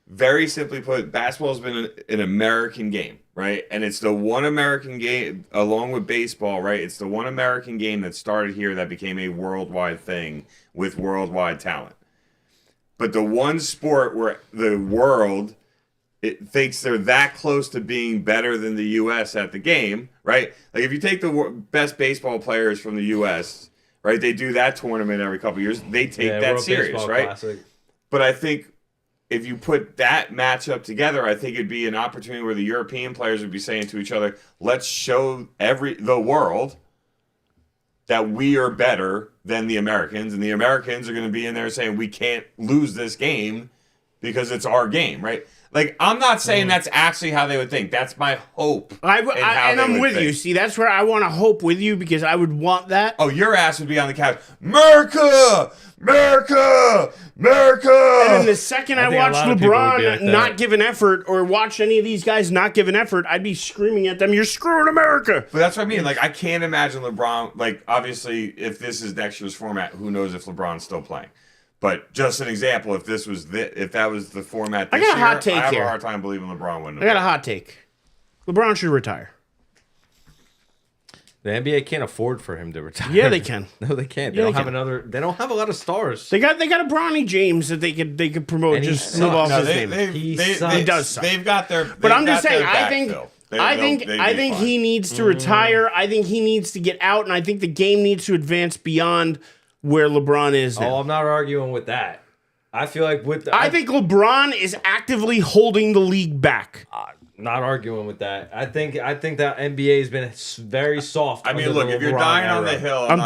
very simply put, basketball has been an American game, right? And it's the one American game, along with baseball, right? It's the one American game that started here that became a worldwide thing with worldwide talent. But the one sport where the world thinks they're that close to being better than the U.S. at the game, right? Like if you take the best baseball players from the U.S., right? They do that tournament every couple of years. They take that serious, right? Classic. But I think if you put that matchup together, I think it'd be an opportunity where the European players would be saying to each other, let's show the world that we are better than the Americans. And the Americans are going to be in there saying, we can't lose this game because it's our game, right? Like, I'm not saying that's actually how they would think. That's my hope. I'm with you. See, that's where I want to hope with you because I would want that. Oh, your ass would be on the couch. America! America! America! And then the second I watch LeBron not give an effort or watch any of these guys not give an effort, I'd be screaming at them, you're screwing America. But that's what I mean. Like, I can't imagine LeBron. Like, obviously, if this is next year's format, who knows if LeBron's still playing. But just an example, if that was the format this year, I have a hard time believing LeBron wouldn't. I got a hot take. LeBron should retire. The NBA can't afford for him to retire. Yeah, they can. No, they can't. They don't have another. They don't have a lot of stars. They got a Bronny James that they could promote. And just move off his name. He does suck. They've got their. But I'm just saying. I think he needs to retire. I think he needs to get out, and I think the game needs to advance beyond where LeBron is now. Oh, I'm not arguing with that. I feel like I think LeBron is actively holding the league back. Not arguing with that. I think that NBA has been very soft. I mean, look, if you're dying on the hill, I'm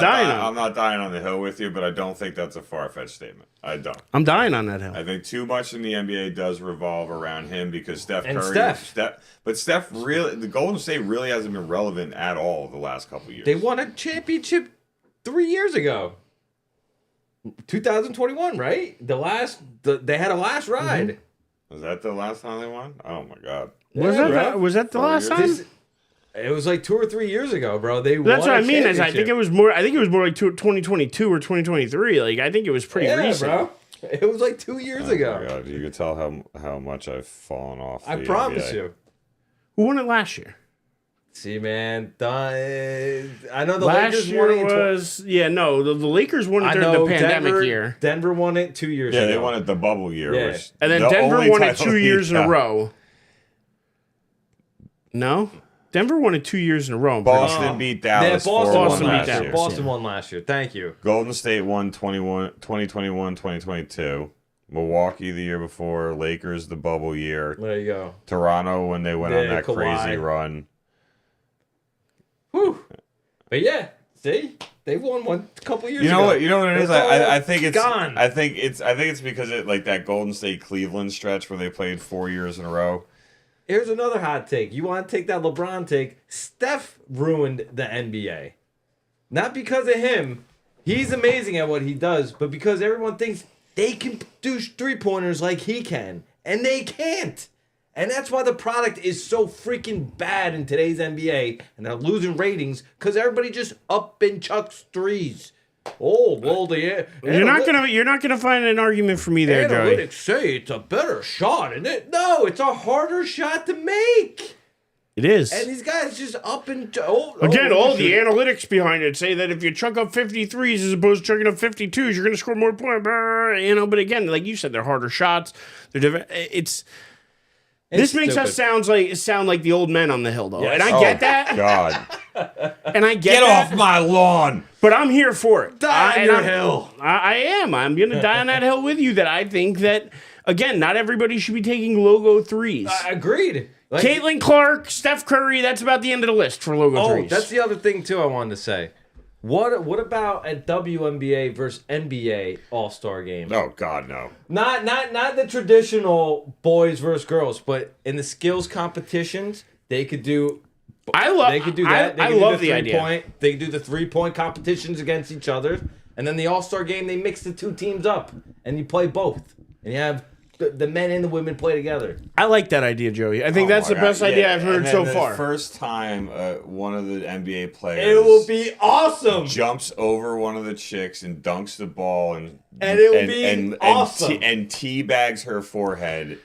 not dying on the hill with you, but I don't think that's a far-fetched statement. I don't. I'm dying on that hill. I think too much in the NBA does revolve around him because Steph Curry. But Steph really, the Golden State really hasn't been relevant at all the last couple of years. They won a championship 3 years ago. 2021, right? They had a last ride. Mm-hmm. Was that the last time they won? Oh my god. Was that the last time? It was like 2 or 3 years ago, bro. That's what I mean. I think it was more like 2022 or 2023. Like I think it was pretty recent. Bro. It was like 2 years ago. My god, you could tell how much I've fallen off. I promise you. Who won it last year? See, man, I know the Last Lakers year won it. was the Lakers won it during the pandemic year, Denver won it 2 years ago. Yeah, they won it the bubble year. Yeah. Which and then the Denver only won it title 2 years in a yeah. row. No, Denver won it 2 years in a row. I'm pretty Boston sure. beat Yeah, Dallas. Boston 4-1 won Boston last beat year. Dallas, Boston yeah. won last year. Thank you. Golden State won 2021, 2022. Milwaukee the year before. Lakers the bubble year. There you go. Toronto when they went on that Kawhi. crazy run. Whew. But yeah, see, they won one a couple years You know ago. what? You know what it is. It's all I think it's gone. I think it's because it like that Golden State Cleveland stretch where they played 4 years in a row. Here's another hot take. You want to take that LeBron take? Steph ruined the NBA. Not because of him. He's amazing at what he does, but because everyone thinks they can do three-pointers like he can. And they can't. And that's why the product is so freaking bad in today's NBA. And they're losing ratings because everybody just up and chucks threes. Oh, well, You're not gonna find an argument for me there, Joey. analytics say it's a better shot, isn't it? No, it's a harder shot to make. It is. And these guys just up and Again, all the analytics behind it say that if you chuck up 53s as opposed to chucking up 52s, you're going to score more points. But again, like you said, they're harder shots. They're different. This makes us sound like the old men on the hill, though, Yes. and I get that, God, and I get that, off my lawn! but I'm here for it. Die on your hill. I am. I'm going to die on that hill with you. That I think that again, not everybody should be taking logo threes. Agreed. Like, Caitlin Clark, Steph Curry. That's about the end of the list for logo threes. that's the other thing too. I wanted to say. What about a WNBA versus NBA All-Star game? Oh God, no! Not the traditional boys versus girls, but in the skills competitions, they could do. They could do that. I love the idea. They could do the 3-point competitions against each other, and then the All-Star game, they mix the two teams up, and you play both, and you have the men and the women play together. I like that idea, Joey. I think that's the best idea I've heard so far. First time one of the NBA players It will be awesome. jumps over one of the chicks and dunks the ball and it will be awesome. and teabags her forehead.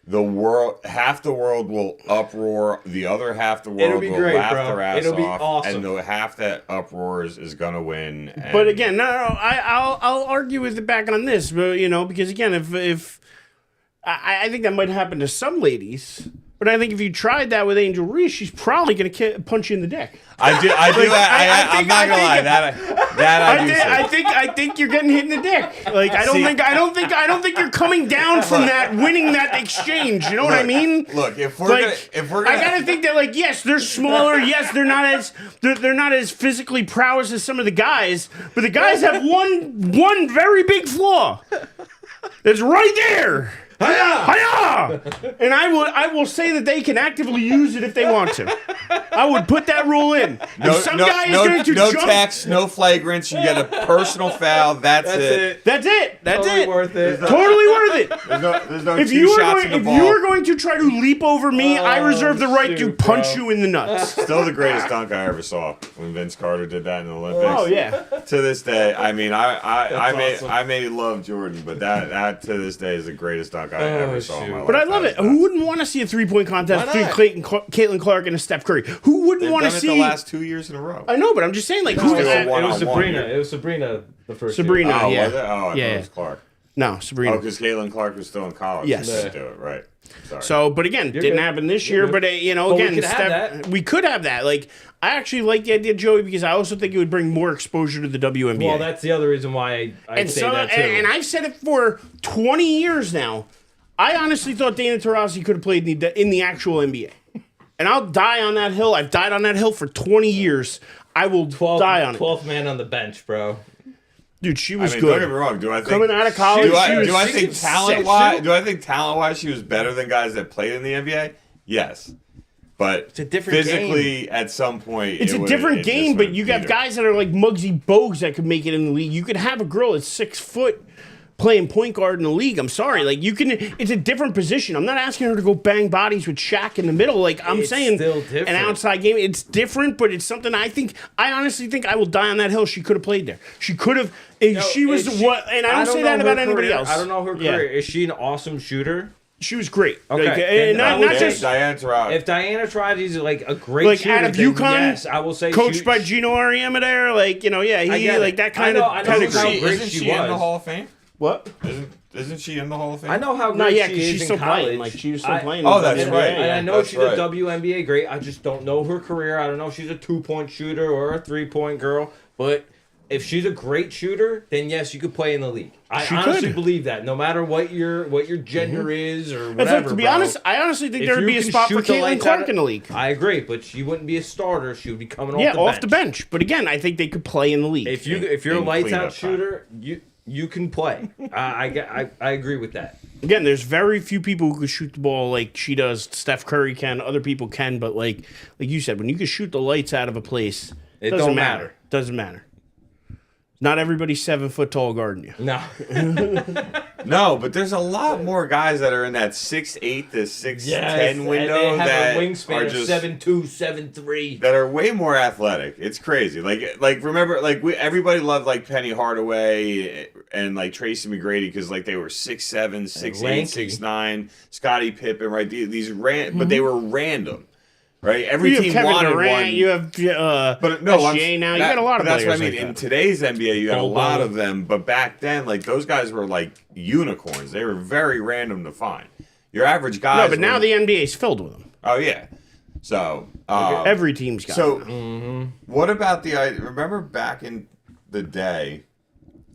The world, half the world will uproar. The other half the It'll world be will great, laugh bro. their ass It'll be off, awesome. and the half that uproars is gonna win. And But again, I'll argue with it back on this, but because again, if I think that might happen to some ladies, but I think if you tried that with Angel Reese, she's probably going to punch you in the dick. I do. I'm not gonna lie. I think you're getting hit in the dick. Like I don't think you're coming down from that, winning that exchange. You know what I mean? Look, if we're gonna, I gotta think that yes, they're smaller. Yes, they're not as physically prowess as some of the guys, but the guys have one very big flaw. It's right there. Hi-ya! And I will say that they can actively use it if they want to. I would put that rule in. no tax, no flagrants. You get a personal foul. That's it. That's it. Totally worth it. Totally worth it. There's no If two you are shots going, in the if ball. you are going to try to leap over me, I reserve the right to shoot, punch bro. you in the nuts. Still the greatest dunk I ever saw when Vince Carter did that in the Olympics. Oh yeah. To this day, I mean, awesome. I may love Jordan, but that to this day is the greatest dunk I ever saw in my life. But I love it. Who wouldn't want to see a 3-point contest Why between not? Caitlin Clark and a Steph Curry? Who wouldn't want to Done it see? the last 2 years in a row. I know, but I'm just saying, like, It who? was It was one-on-one Sabrina. here. It was Sabrina the first Sabrina. year. Oh, yeah. was it? Oh, I thought Yeah. it was Clark. No, Sabrina. Oh, because Caitlin Clark was still in college. Yes. She couldn't do it, right. Sorry. So, but again, didn't good. happen this You're year. good. But But we again, could have that. we could have that. Like, I actually like the idea, Joey, because I also think it would bring more exposure to the WNBA. Well, that's the other reason why I say that too. And I've said it for 20 years now. I honestly thought Dana Taurasi could have played in the actual NBA. And I'll die on that hill. I've died on that hill for 20 years. I will die on it. 12th man on the bench, bro. Dude, she I was mean, good. don't get me wrong. Do I think Coming out of college, Do she was I think 6'6". talent-wise she was better than guys that played in the NBA? Yes. But It's a different physically, at some point, It's a different game, but you got guys that are like Muggsy Bogues that could make it in the league. You could have a girl that's 6 foot playing point guard in the league. I'm sorry, like you can. It's a different position. I'm not asking her to go bang bodies with Shaq in the middle. Like I'm It's saying, still different. an outside game. It's different, but it's something I honestly think I will die on that hill. She could have played there. She could have. If she was what, and I don't say that about anybody else. I don't know her Yeah. career. Is she an awesome shooter? She was great. Okay. Like, Then I not would not say just Diana Taurasi. If Diana Taurasi's like a great like shooter, out of then UConn. yes, I will say coached by Gino Auriemma there. Like he get like it. that kind I of know pedigree. how great Isn't she she in the was. Hall of Fame? What? Isn't she in the Hall of Fame? I know how No, great yeah, she because is she's in still college. playing. Like she was still playing. Oh, in that's the right. NBA, And I know That's she's right. a WNBA great. I just don't know her career. I don't know if she's a 2-point shooter or a 3-point girl. But if she's a great shooter, then yes, you could play in the league. I She honestly could. believe that. No matter what your gender is or It's whatever. like, to be bro, honest, I honestly think if there would you be a can spot for shoot the Caitlin lights Clark out- in the league. I agree, but she wouldn't be a starter. She would be coming Yeah, off the off bench. the bench. But again, I think they could play in the league. If you're a in lights cleanup out shooter, you can play. I agree with that. Again, there's very few people who can shoot the ball like she does. Steph Curry can, other people can, but like you said, when you can shoot the lights out of a place, It doesn't don't matter. matter. Doesn't matter. Not everybody's 7 foot tall guarding you. No. No, but there's a lot more guys that are in that 6'8" to 6'10" window they have that a wingspan are of just 7'2", 7'3". that are way more athletic. It's crazy. Like remember, everybody loved like Penny Hardaway and like Tracy McGrady because like they were 6'7", 6'8", lanky. 6'9". Scottie Pippen, right? But they were random, right? Every You have team Kevin wanted Durant, one. you have But no, SGA now. You got a lot of but that's players what I mean. like In that. today's NBA, you got a Bol lot Bol. of them. But back then, like those guys were like unicorns. They were very random to find. Your average guy. No, but now the NBA's filled with them. Oh yeah. So Every team's got so them. what about remember back in the day?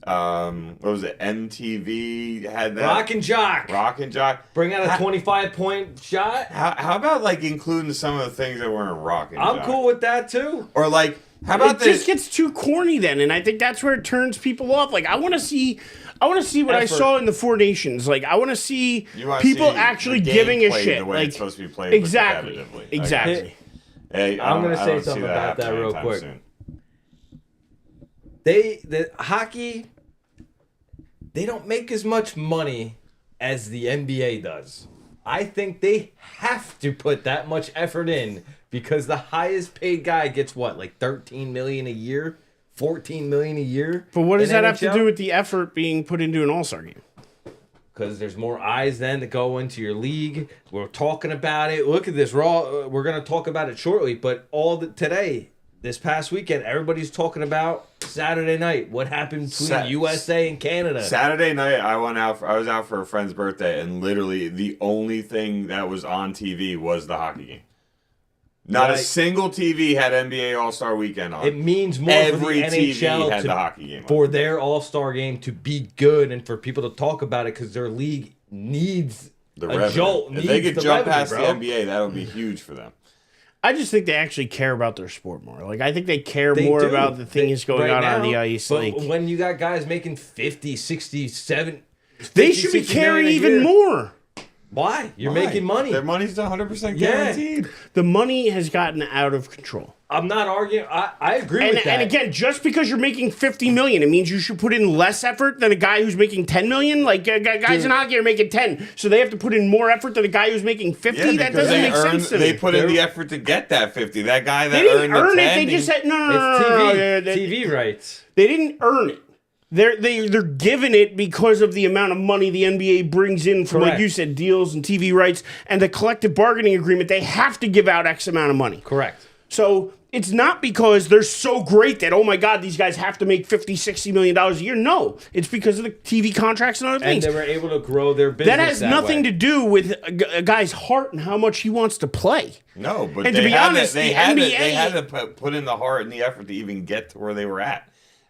What was it? MTV had that Rock and Jock. Rock and Jock. Bring out a 25-point shot. How about like including some of the things that were in Rock and I'm Jock? cool with that too. Or like how about It this? just gets too corny then, and I think that's where it turns people off. Like I want to see what I Effort. saw in the Four Nations. Like I want to see You wanna people see actually the game giving a played shit. the way Like it's supposed to be played, exactly, but competitively. exactly. Okay. Hey, I'm gonna I say don't see something about that happening real anytime quick. soon. The hockey, they don't make as much money as the NBA does. I think they have to put that much effort in because the highest paid guy gets what, like $13 million a year, $14 million a year. But what does in that have to NHL? do with the effort being put into an All-Star game? Because there's more eyes then that go into your league. We're talking about it. Look at this. We're going to talk about it shortly. But today, this past weekend, everybody's talking about Saturday night. What happened between USA and Canada? Saturday night, I was out for a friend's birthday, and literally the only thing that was on TV was the hockey game. Not a Like- single TV had NBA All-Star Weekend on. It means more Every for the TV NHL had the hockey game on. for their All-Star game to be good and for people to talk about it because their league needs The a revenue. jolt. If they needs could the jump revenue, past bro. the NBA, that would be huge for them. I just think they actually care about their sport more. Like I think they care They more do. about the things going Right on the now, ice. But Like when you got guys making 50, 60, 70, they 50, should be 60 caring million a even year. more. Why? You're Why? making money. Their money's 100% Yeah. guaranteed. The money has gotten out of control. I'm not arguing. I agree with that. And again, just because you're making $50 million, it means you should put in less effort than a guy who's making $10 million. Like guys in hockey are making 10, so they have to put in more effort than a guy who's making 50. Yeah, That because doesn't make sense to me. they put in the effort to get that 50. That guy that They didn't earned the earn 10, it. They just said no. it's TV. They TV rights. didn't earn it. They're given it because of the amount of money the NBA brings in from, like Correct. you said, deals and TV rights and the collective bargaining agreement. They have to give out X amount of money. Correct. So it's not because they're so great that, oh my God, these guys have to make $50, $60 million a year. No, it's because of the TV contracts and other And things. they were able to grow their business. That has nothing to do with a guy's heart and how much he wants to play. No, but And to be honest, they the had NBA to put in the heart and the effort to even get to where they were at.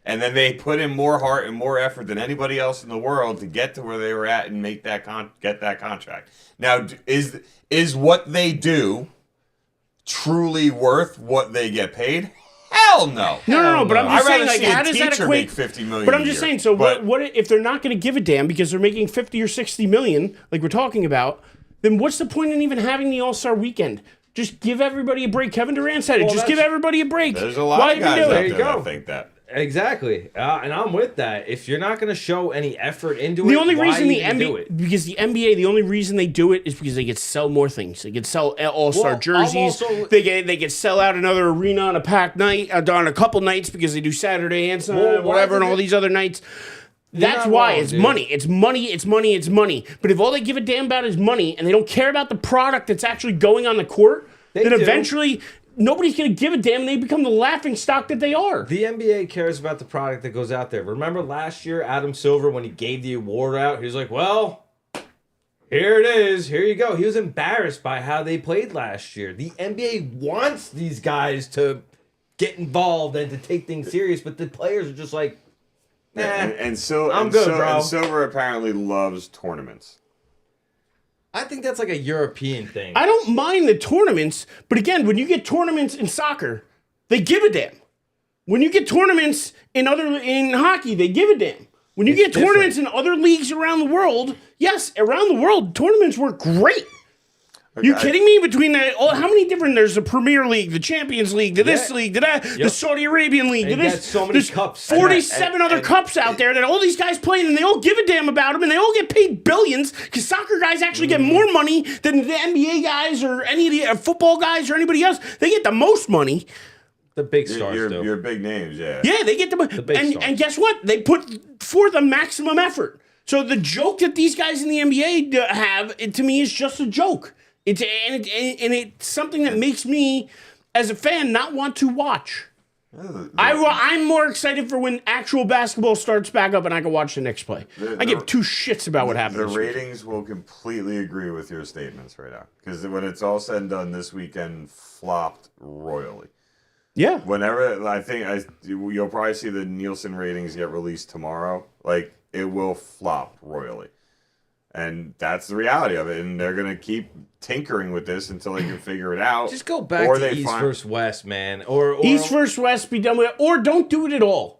And then they put in more heart and more effort than anybody else in the world to get to where they were at and make that get that contract. Now, is what they do truly worth what they get paid? Hell no. No. But I'm I'd just saying, rather like, see a how does that teacher equate? make $50 million But I'm a just year. saying. So But- what if they're not going to give a damn because they're making 50 or 60 million, like we're talking about? Then what's the point in even having the All-Star weekend? Just give everybody a break. Kevin Durant said it. Well, Just that's- give everybody a break. There's a lot Why of even guys do out it? there you go. that think that. Exactly, and I'm with that. If you're not going to show any effort into it, The only why reason the even do NBA, it? because the NBA, the only reason they do it is because they could sell more things. They could sell All-Star Well, I'm jerseys. also- They could sell out another arena on a packed night, on a couple nights because they do Saturday and Sunday, Well, why whatever, and does all it- these other nights. That's not why wrong, it's dude. money. It's money. It's money. It's money. But if all they give a damn about is money and they don't care about the product that's actually going on the court, then do. eventually nobody's going to give a damn and they become the laughing stock that they are. The NBA cares about the product that goes out there. Remember last year, Adam Silver, when he gave the award out, he was like, well, here it is. Here you go. He was embarrassed by how they played last year. The NBA wants these guys to get involved and to take things serious, but the players are just like, nah, I'm good, bro. And Silver apparently loves tournaments. I think that's like a European thing. I don't mind the tournaments, but again, when you get tournaments in soccer, they give a damn. When you get tournaments in hockey, they give a damn. When you get tournaments in other leagues around the world, yes, around the world, tournaments work great. You kidding me? Between how many different? There's the Premier League, the Champions League, this league, the Saudi Arabian League, there's so many there's cups. 47 other cups out there that all these guys play, and they all give a damn about them, and they all get paid billions because soccer guys actually get more money than the NBA guys or any of the football guys or anybody else. They get the most money. The big stars, though. Your big names, yeah. Yeah, they get the big and guess what? They put forth the maximum effort. So the joke that these guys in the NBA have, to me, is just a joke. It's something that makes me, as a fan, not want to watch. I'm more excited for when actual basketball starts back up and I can watch the Knicks play. I give two shits about what happens. The ratings will completely agree with your statements right now. Because when it's all said and done, this weekend flopped royally. Yeah. Whenever, you'll probably see the Nielsen ratings get released tomorrow. Like, it will flop royally. And that's the reality of it. And they're going to keep tinkering with this until they can figure it out. Just go back to East versus West, man. Or East versus West, be done with it. Or don't do it at all.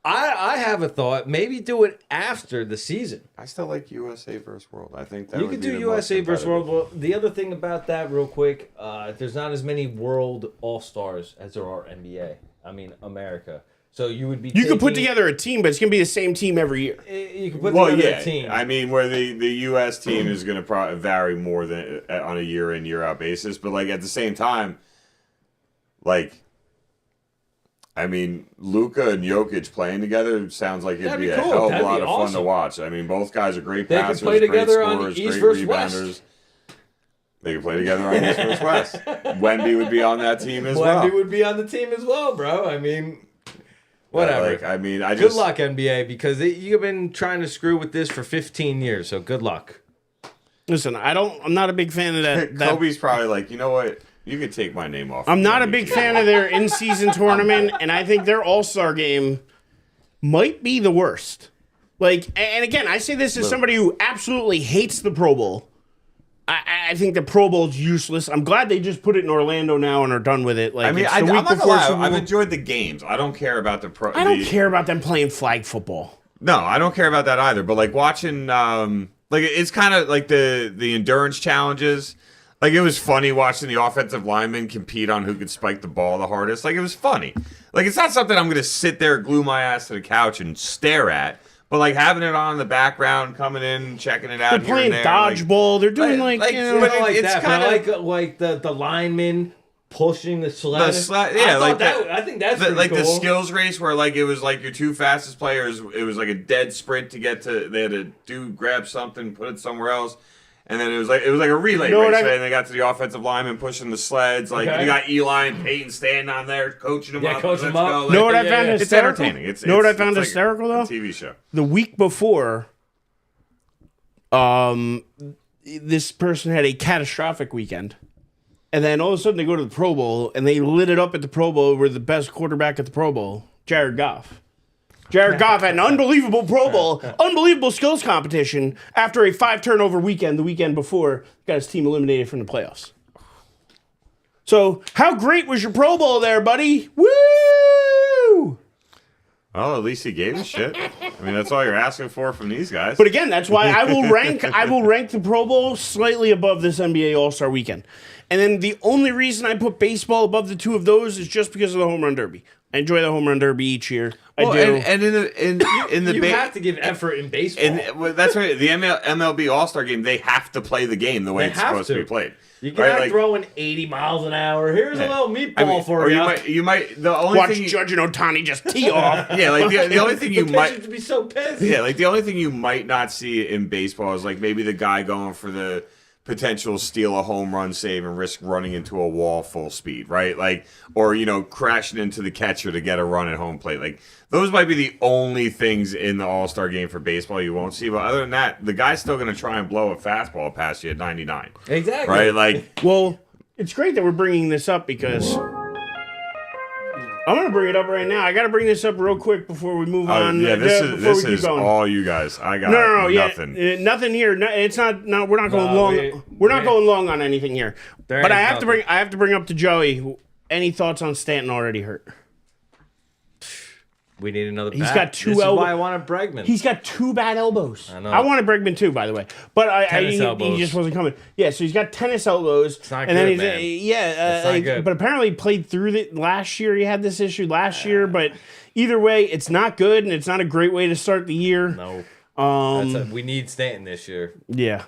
I have a thought. Maybe do it after the season. I still like USA versus World. I think that you could do USA versus World. Well, the other thing about that, real quick, there's not as many World All-Stars as there are NBA. I mean, America. So you would be. You could put together a team, but it's going to be the same team every year. You could put together a team. I mean, where the U.S. team is going to vary more than on a year in, year out basis. But, like, at the same time, like, I mean, Luka and Jokic playing together sounds like it'd be a hell of a lot of fun to watch. I mean, both guys are great passers, play together great on scorers, East great versus rebounders. West. They could play together on East versus West. Wemby would be on that team as well. Wemby would be on the team as well, bro. I mean. Whatever. Good luck, NBA, because you've been trying to screw with this for 15 years, so good luck. Listen, I'm not a big fan of that. Kobe's probably like, you know what? You could take my name off. I'm not a big fan of their in-season tournament, and I think their All-Star game might be the worst. Like, and again, I say this as somebody who absolutely hates the Pro Bowl. I think the Pro Bowl is useless. I'm glad they just put it in Orlando now and are done with it. Like, I mean, I'm not gonna lie. I've enjoyed the games. I don't care about the pro. I don't care about them playing flag football. No, I don't care about that either. But like watching, like it's kind of like the endurance challenges. Like it was funny watching the offensive linemen compete on who could spike the ball the hardest. Like it was funny. Like it's not something I'm gonna sit there, glue my ass to the couch, and stare at. But like having it on in the background, coming in, checking it out. They're playing dodgeball. They're doing but the linemen pushing the sled. I think that's pretty cool. The skills race where like it was like your two fastest players. It was like a dead sprint to get to. They had to grab something, put it somewhere else. And then it was like a relay race, and they got to the offensive lineman pushing the sleds. Like you got Eli and Peyton standing on there, coaching them up. Coaching them up. Know what I found hysterical? It's entertaining. Know what I found hysterical though? A TV show. The week before, this person had a catastrophic weekend, and then all of a sudden they go to the Pro Bowl and they lit it up at the Pro Bowl over the best quarterback at the Pro Bowl, Jared Goff. Jared Goff had an unbelievable Pro Bowl, unbelievable skills competition after a 5-turnover weekend the weekend before, got his team eliminated from the playoffs. So, how great was your Pro Bowl there, buddy? Woo! Well, at least he gave a shit. I mean, that's all you're asking for from these guys. But again, that's why I will rank the Pro Bowl slightly above this NBA All-Star weekend. And then the only reason I put baseball above the two of those is just because of the Home Run Derby. I enjoy the Home Run Derby each year. I do. And in the you have to give effort in baseball. and that's right. The MLB All-Star Game, they have to play the game the way it's supposed to be played. You got throwing 80 miles an hour. Here's a little meatball for you. You might. The only Watch thing Judge and Ohtani just tee off. Yeah, like the only thing you might to be so pissed. Yeah, like the only thing you might not see in baseball is like maybe the guy going for the potential steal a home run save and risk running into a wall full speed, right? Like, or crashing into the catcher to get a run at home plate. Like those might be the only things in the All-Star game for baseball you won't see. But other than that, the guy's still going to try and blow a fastball past you at 99. Exactly. Right? Like, well, it's great that we're bringing this up because I'm going to bring it up right now. I got to bring this up real quick before we move on. Yeah, this is all you guys. I got nothing. Yeah, nothing here. No, it's not. No, we're not going long. We're not going long on anything here. But I have to bring up to Joey. Any thoughts on Stanton already hurt? We need another bat. He's got two elbows. This is why I wanted Bregman. He's got two bad elbows. I know. I wanted Bregman too, by the way. But he just wasn't coming. Yeah, so he's got tennis elbows. It's not good, man. Yeah, not good. But apparently he played through it last year. He had this issue last year. But either way, it's not good, and it's not a great way to start the year. No. We need Stanton this year. Yeah.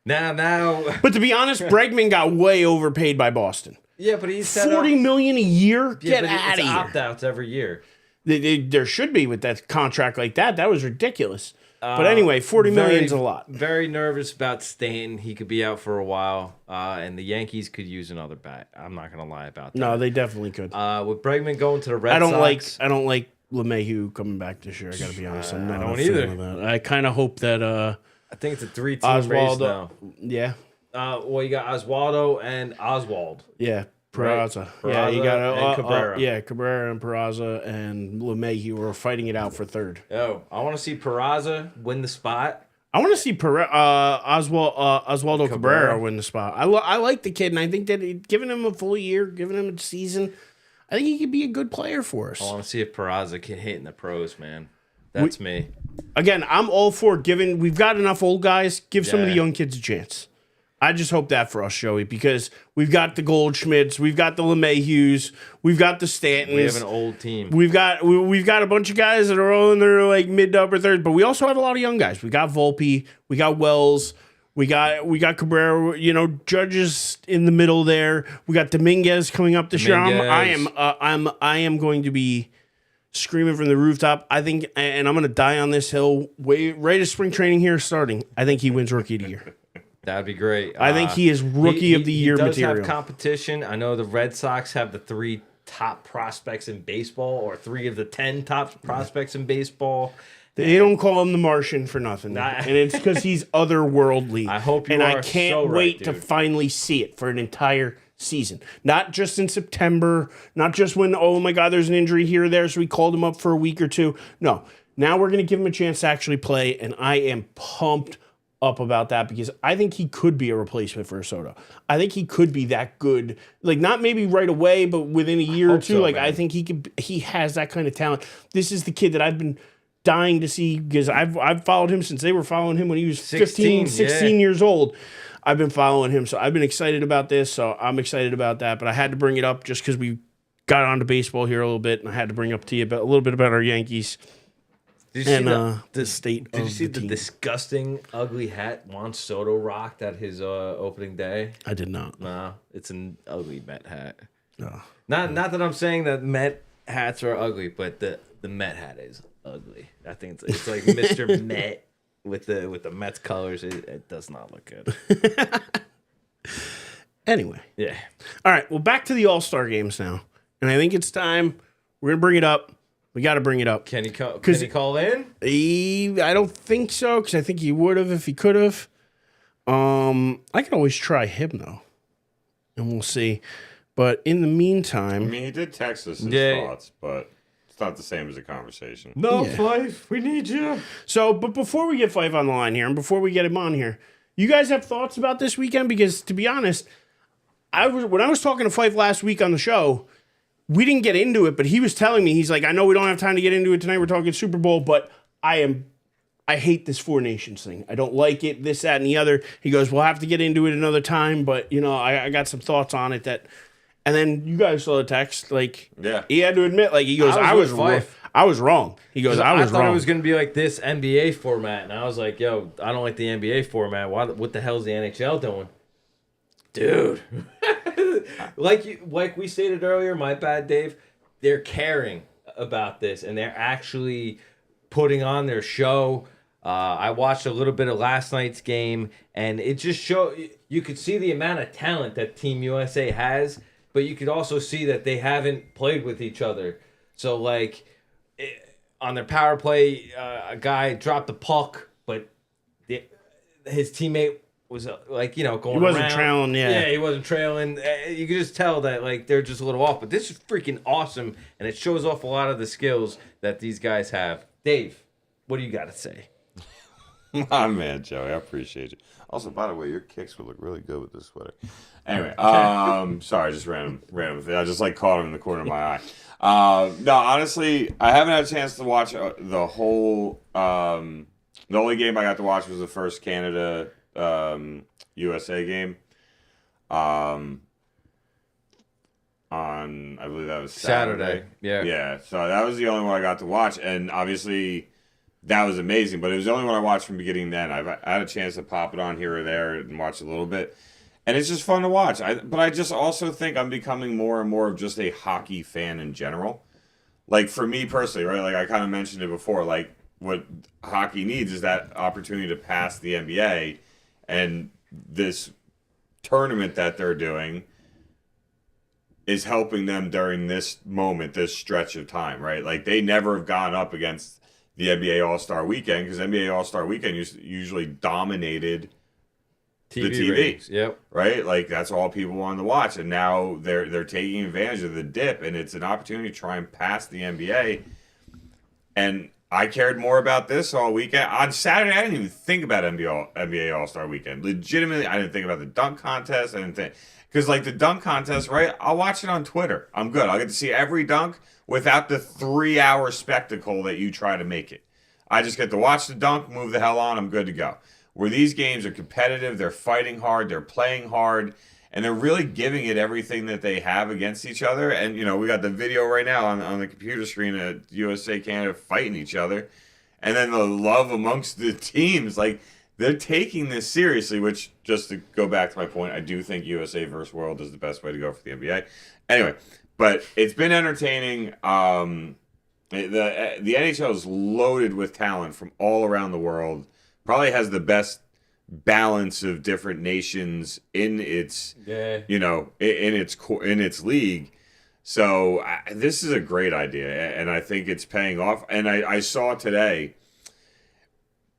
Now. But to be honest, Bregman got way overpaid by Boston. Yeah, but he's $40 million a year. Get out of here. Opt-outs every year. There should be with that contract like that. That was ridiculous. But anyway, $40 million is a lot. Very nervous about Stanton. He could be out for a while, and the Yankees could use another bat. I'm not going to lie about that. No, they definitely could. With Bregman going to the Red Sox, I don't like LeMahieu coming back this year. I got to be honest. I'm not I don't either. That. I kind of hope that. I think it's a 3-team race now. Yeah. Well, you got Oswaldo and Oswald. Yeah. Peraza. Right. Yeah, you got and Cabrera. Cabrera and Peraza and LeMahieu are fighting it out for third. Oh, I want to see Peraza win the spot. I want to see Oswaldo Cabrera win the spot. I like the kid, and I think that giving him a full year, giving him a season, I think he could be a good player for us. I want to see if Peraza can hit in the pros, man. That's me. Again, I'm all for giving. We've got enough old guys. Give some of the young kids a chance. I just hope that for us, Joey, because we've got the Goldschmidts, we've got the LeMahieu's, we've got the Stantons. We have an old team. We've got a bunch of guys that are all in their like mid to upper thirds, but we also have a lot of young guys. We got Volpe, we got Wells, we got Cabrera. Judges in the middle there. We got Dominguez coming up this year. I am going to be screaming from the rooftop. I think, and I'm going to die on this hill. Right as spring training here is starting, I think he wins Rookie of the Year. That'd be great. I think he is Rookie of the Year material. He does material. have competition. I know the Red Sox have the 3 top prospects in baseball, or 3 of the 10 top prospects in baseball. They don't call him the Martian for nothing, and it's because he's otherworldly. I hope you and are I can't so wait right, to dude. finally see it for an entire season, not just in September, not just when oh my God, there's an injury here or there, so we called him up for a week or two. No, now we're going to give him a chance to actually play, and I am pumped up about that because I think he could be a replacement for Soto. I think he could be that good, like not maybe right away, but within a year or two. So, like man. I think he has that kind of talent. This is the kid that I've been dying to see because I've followed him since they were following him when he was 16 years old. I've been following him, so I've been excited about this. So I'm excited about that. But I had to bring it up just because we got onto baseball here a little bit, and I had to bring up to you a little bit about our Yankees. Did you see the state Did of you see the team. disgusting, ugly hat Juan Soto rocked at his opening day? I did not. No, it's an ugly Met hat. No. Not that I'm saying that Met hats are ugly, but the Met hat is ugly. I think it's like Mr. Met with the Mets colors. It does not look good. Anyway. Yeah. All right. Well, back to the All-Star games now, and I think it's time. We're gonna bring it up. We got to bring it up. Can he call in? I don't think so, because I think he would have if he could have. I could always try him, though, and we'll see. But in the meantime... I mean, he did text us his thoughts, but it's not the same as a conversation. No, Fife, we need you. So, but before we get Fife on the line here, and before we get him on here, you guys have thoughts about this weekend? Because, to be honest, when I was talking to Fife last week on the show... We didn't get into it, but he was telling me, he's like, I know we don't have time to get into it tonight. We're talking Super Bowl, but I hate this Four Nations thing. I don't like it, this, that, and the other. He goes, we'll have to get into it another time, but, I got some thoughts on it that... And then you guys saw the text, like, yeah. he had to admit, like, he goes, I was I was wrong. He goes, I was thought wrong. it was going to be like this NBA format, and I was like, yo, I don't like the NBA format. What the hell's the NHL doing? Dude. like we stated earlier, my bad, Dave, they're caring about this, and they're actually putting on their show. I watched a little bit of last night's game, and it just showed you could see the amount of talent that Team USA has, but you could also see that they haven't played with each other. So, like, on their power play, a guy dropped the puck, but his teammate was going around. He wasn't trailing, Yeah, he wasn't trailing. You could just tell that, like, they're just a little off. But this is freaking awesome, and it shows off a lot of the skills that these guys have. Dave, what do you got to say? My man, Joey, I appreciate you. Also, by the way, your kicks would look really good with this sweater. Anyway, sorry, just random thing. I just caught him in the corner of my eye. No, honestly, I haven't had a chance to watch the whole. The only game I got to watch was the first Canada USA game. On I believe that was Saturday. Yeah. So that was the only one I got to watch, and obviously. That was amazing, but it was the only one I watched from beginning to end. I had a chance to pop it on here or there and watch a little bit. And it's just fun to watch. But I just also think I'm becoming more and more of just a hockey fan in general. Like, for me personally, right? Like, I kind of mentioned it before. Like, what hockey needs is that opportunity to pass the NBA. And this tournament that they're doing is helping them during this moment, this stretch of time, right? Like, they never have gone up against the NBA All-Star Weekend, because NBA All-Star Weekend usually dominated the TV. Ratings. Yep. Right? Like, that's all people wanted to watch, and now they're taking advantage of the dip, and it's an opportunity to try and pass the NBA. And I cared more about this all weekend. On Saturday, I didn't even think about NBA All-Star Weekend. Legitimately, I didn't think about the dunk contest. I didn't think... Because, like, the dunk contest, right? I'll watch it on Twitter. I'm good. I'll get to see every dunk without the 3-hour spectacle that you try to make it. I just get to watch the dunk, move the hell on, I'm good to go. Where these games are competitive, they're fighting hard, they're playing hard, and they're really giving it everything that they have against each other. And, we got the video right now on the computer screen of USA, Canada fighting each other. And then the love amongst the teams, like, they're taking this seriously, which, just to go back to my point, I do think USA versus World is the best way to go for the NBA. Anyway, but it's been entertaining. The NHL is loaded with talent from all around the world. Probably has the best balance of different nations in its, in its league. So this is a great idea, and I think it's paying off. And I saw today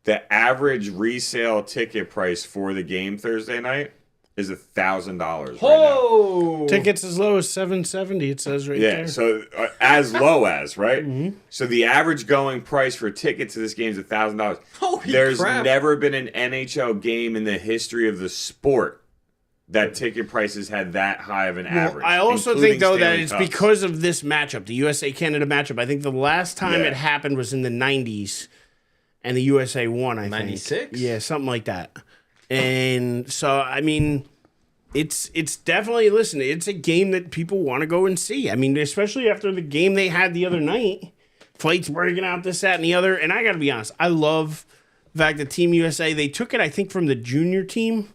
the average resale ticket price for the game Thursday night is $1,000 right now. Tickets as low as $770. It says right there. Yeah, so as low as, right? Mm-hmm. So the average going price for a ticket to this game is $1,000. There's never been an NHL game in the history of the sport that ticket prices had that high of an average. I also think, though, that it's Cups. because of this matchup, the USA-Canada matchup. I think the last time it happened was in the 90s, and the USA won, I think. 96? Yeah, something like that. And so, I mean, it's definitely, listen, it's a game that people want to go and see. I mean, especially after the game they had the other night, fights breaking out, this, that, and the other. And I got to be honest, I love the fact that Team USA, they took it, I think, from the junior team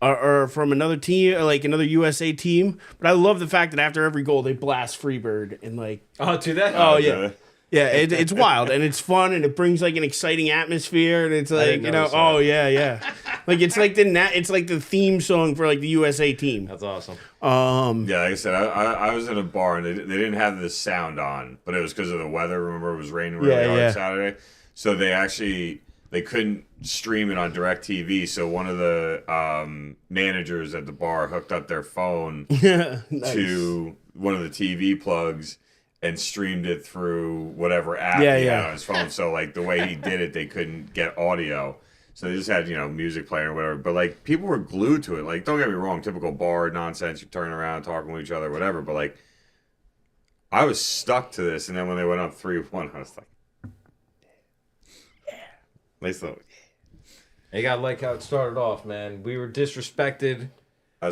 or from another team, like another USA team. But I love the fact that after every goal, they blast Freebird and like... Oh, do that? Oh, yeah. Yeah, it's wild, and it's fun, and it brings like an exciting atmosphere, and it's like, oh yeah. Like it's like the theme song for like the USA team. That's awesome. Yeah, like I said, I was in a bar and they didn't have the sound on, but it was because of the weather. Remember, it was raining really hard Saturday, so they couldn't stream it on DirecTV. So one of the managers at the bar hooked up their phone to one of the TV plugs and streamed it through whatever app he had on his phone. So like the way he did it, they couldn't get audio. So they just had, music playing or whatever. But like people were glued to it. Like, don't get me wrong, typical bar nonsense, you're turning around, talking with each other, whatever. But like I was stuck to this, and then when they went up 3-1, I was like, nice little. You gotta like how it started off, man. We were disrespected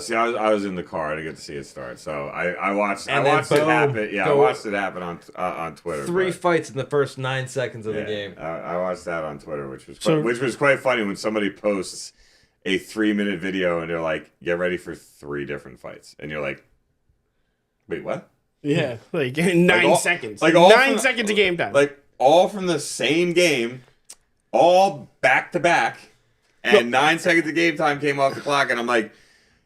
See, I was in the car. I didn't get to see it start, so I watched And it then boom, happen. Yeah, I go- watched it happen on Twitter. Three but- fights in the first 9 seconds of the yeah, game. I watched that on Twitter, which was So- quite funny when somebody posts a 3-minute video and they're like, "Get ready for 3 different fights," and you're like, "Wait, what?" Yeah, like in 9 all- seconds. like all 9 from- seconds of game time. Like all from the same game, all back to back, and 9 seconds of game time came off the clock, and I'm like.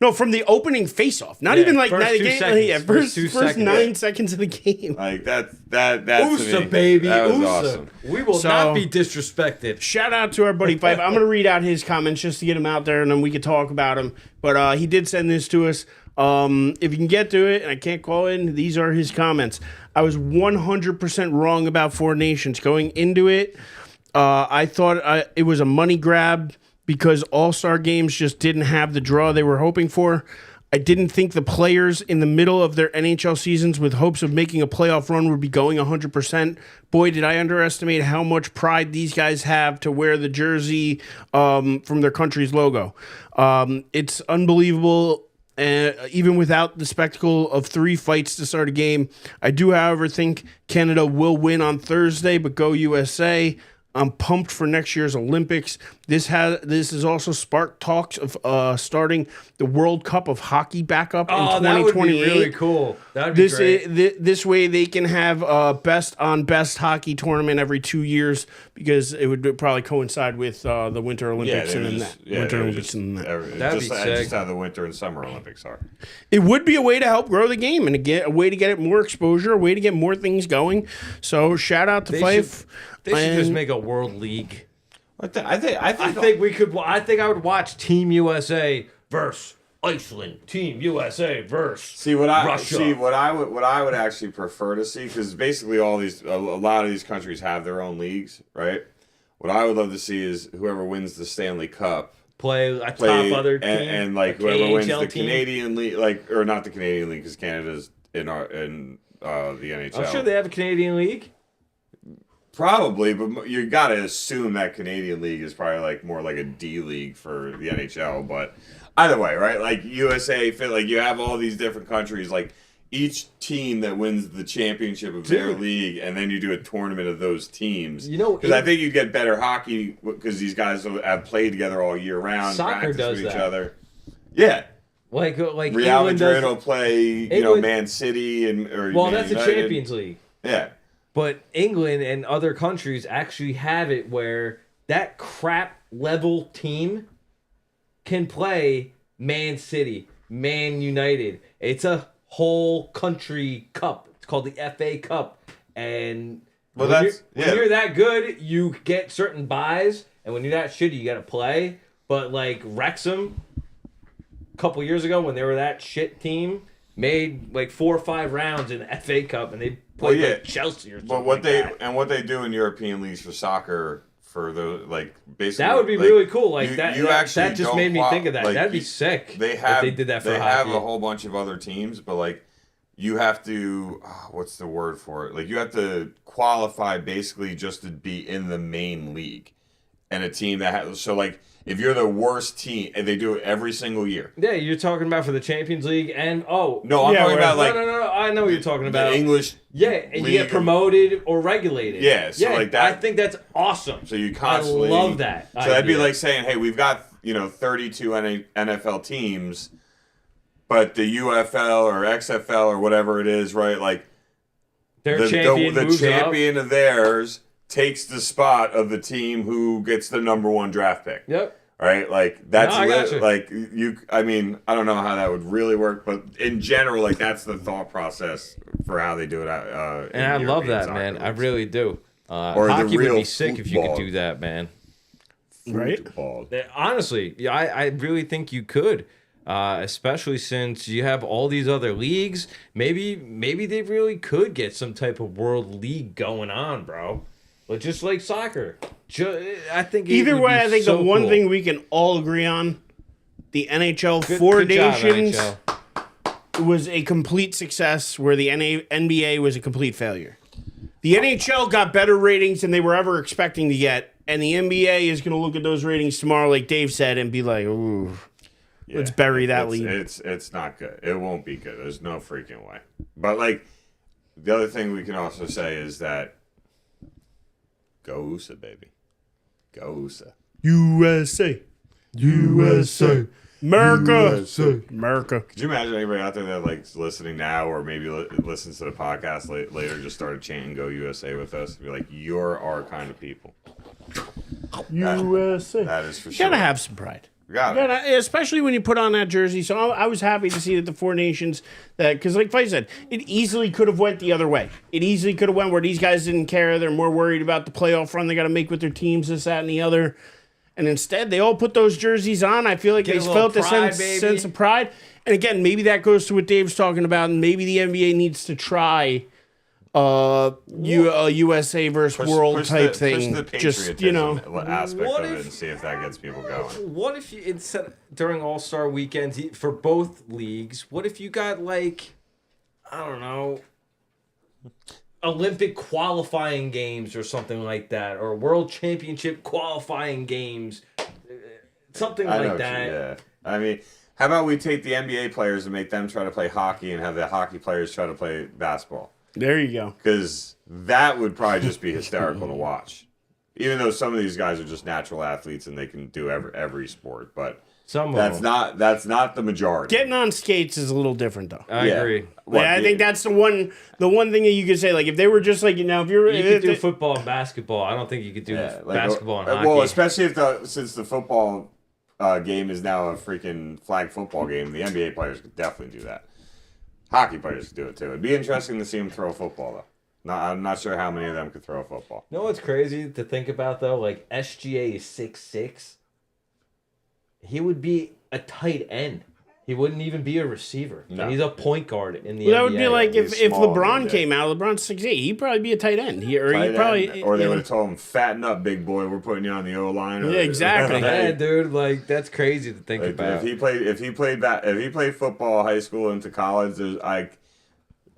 No, from the opening face-off. Not Yeah, even like first not the 2 game. seconds. Yeah, First 2 first seconds. 9 seconds of the game. Like that's to USA, me, baby. That was USA. awesome. We will So- not be disrespected. Shout out to our buddy Pfeiffer. I'm going to read out his comments just to get him out there, and then we could talk about him. But he did send this to us. If you can get to it, and I can't call in, these are his comments. I was 100% wrong about Four Nations. Going into it, I thought it was a money grab because All-Star games just didn't have the draw they were hoping for. I didn't think the players in the middle of their NHL seasons with hopes of making a playoff run would be going 100%. Boy, did I underestimate how much pride these guys have to wear the jersey from their country's logo. It's unbelievable. Even without the spectacle of 3 fights to start a game. I do, however, think Canada will win on Thursday, but go USA. I'm pumped for next year's Olympics. This has also sparked talks of starting the World Cup of Hockey back up in Oh, that would 2028. be really cool. That would be great. This way they can have a best on best hockey tournament every 2 years because it would probably coincide with the Winter Olympics and then that. Winter Olympics and that. That'd be sick. Just how the Winter and Summer Olympics are. It would be a way to help grow the game and a way to get it more exposure, a way to get more things going. So shout out to Fife. They should just And- make a world league. I think I think we could. I think I would watch Team USA versus Iceland. Team USA versus Russia. what I would actually prefer to see, because basically a lot of these countries have their own leagues, right? What I would love to see is whoever wins the Stanley Cup play a play top other team and like a whoever wins KHL the team. Canadian league, like, or not the Canadian league because Canada's in the NHL. I'm sure they have a Canadian league. Probably, but you got to assume that Canadian league is probably like more like a D league for the NHL. But either way, right? Like USA, like you have all these different countries, like each team that wins the championship of their league, and then you do a tournament of those teams. You know, because I think you get better hockey because these guys have played together all year round, Soccer practice does with each that. other. Yeah. Like Real England Madrid does. will play, England- Man City or Well, Man that's the United. Champions League. Yeah. But England and other countries actually have it where that crap level team can play Man City, Man United. It's a whole country cup. It's called the FA Cup. And Well, when that's- when you're that good, you get certain buys. And when you're that shitty, you got to play. But like Wrexham, a couple years ago when they were that shit team, made like 4 or 5 rounds in the FA Cup, and they played like Chelsea or something. But what like that. what they do in European leagues for soccer for the like basically That would be like, really cool. Like you- that. you actually that just don't made me qual- think of that. like, That'd be you- sick. They if have they did that for they hockey. have a whole bunch of other teams, but like you have to what's the word for it? Like you have to qualify basically just to be in the main league, and a team that has so like. If you're the worst team, and they do it every single year. Yeah, you're talking about for the Champions League and No, I'm talking about like no. I know what you're talking about. the English. Yeah, and you league get promoted or regulated. Yeah, so like that- I think that's awesome. So you constantly. I love that. So that'd be idea. like saying, hey, we've got 32 NFL teams, but the UFL or XFL or whatever it is, right? Like their champion the moves champion up. of theirs takes the spot of the team who gets the number 1 draft pick. Yep. Right, like that's No, I got you. like you. I mean, I don't know how that would really work, but in general, like that's the thought process for how they do it. And I love that, man. I really do. Or the hockey would real be sick if you could football. do that, man. Right? Football. Honestly, yeah, I really think you could, especially since you have all these other leagues. Maybe they really could get some type of world league going on, bro. But just like soccer, I think it Either would way, be I think so the one cool. thing we can all agree on, the NHL Good- Four good job, Nations NHL. was a complete success where the NBA was a complete failure. The NHL got better ratings than they were ever expecting to get, and the NBA is going to look at those ratings tomorrow, like Dave said, and be like, ooh. Let's bury that lead. It's not good. It won't be good. There's no freaking way. But like the other thing we can also say is that go USA, baby. Go USA. USA. USA. America. America. Could you imagine anybody out there that like listening now or maybe listens to the podcast later just started chanting "Go USA" with us? Be like, you're our kind of people. USA. That is for You sure. gotta have some pride. Got it. Especially when you put on that jersey. So I was happy to see that the Four Nations, because like Fife said, it easily could have went the other way. It easily could have went where these guys didn't care. They're more worried about the playoff run they got to make with their teams, this, that, and the other. And instead, they all put those jerseys on. I feel like they felt a sense of pride. And again, maybe that goes to what Dave's talking about, and maybe the NBA needs to try a USA versus world type thing. Push the Just, aspect of it and see if that gets people going. What if you, instead, during All-Star weekends for both leagues, what if you got like, I don't know, Olympic qualifying games or something like that, or World Championship qualifying games, something like that. Yeah. I mean, how about we take the NBA players and make them try to play hockey and have the hockey players try to play basketball? There you go. Because that would probably just be hysterical to watch. Even though some of these guys are just natural athletes and they can do every sport, but that's not the majority. Getting on skates is a little different, though. I agree. I think that's the one thing that you could say. Like, if they were just like, if you're, you could do football and basketball. I don't think you could do basketball and hockey. Well, especially since the football game is now a freaking flag football game, the NBA players could definitely do that. Hockey players could do it too. It'd be interesting to see them throw a football though. I'm not sure how many of them could throw a football. You know what's crazy to think about though? Like SGA is 6'6". He would be a tight end. He wouldn't even be a receiver. No. He's a point guard in the NBA. That would be like if small LeBron dude, came out, LeBron's 6'8", he'd probably be a tight end. Or they would have told him, "Fatten up, big boy. We're putting you on the O line." Yeah, exactly. Yeah, dude, like that's crazy to think about. If he played football, high school into college, there's like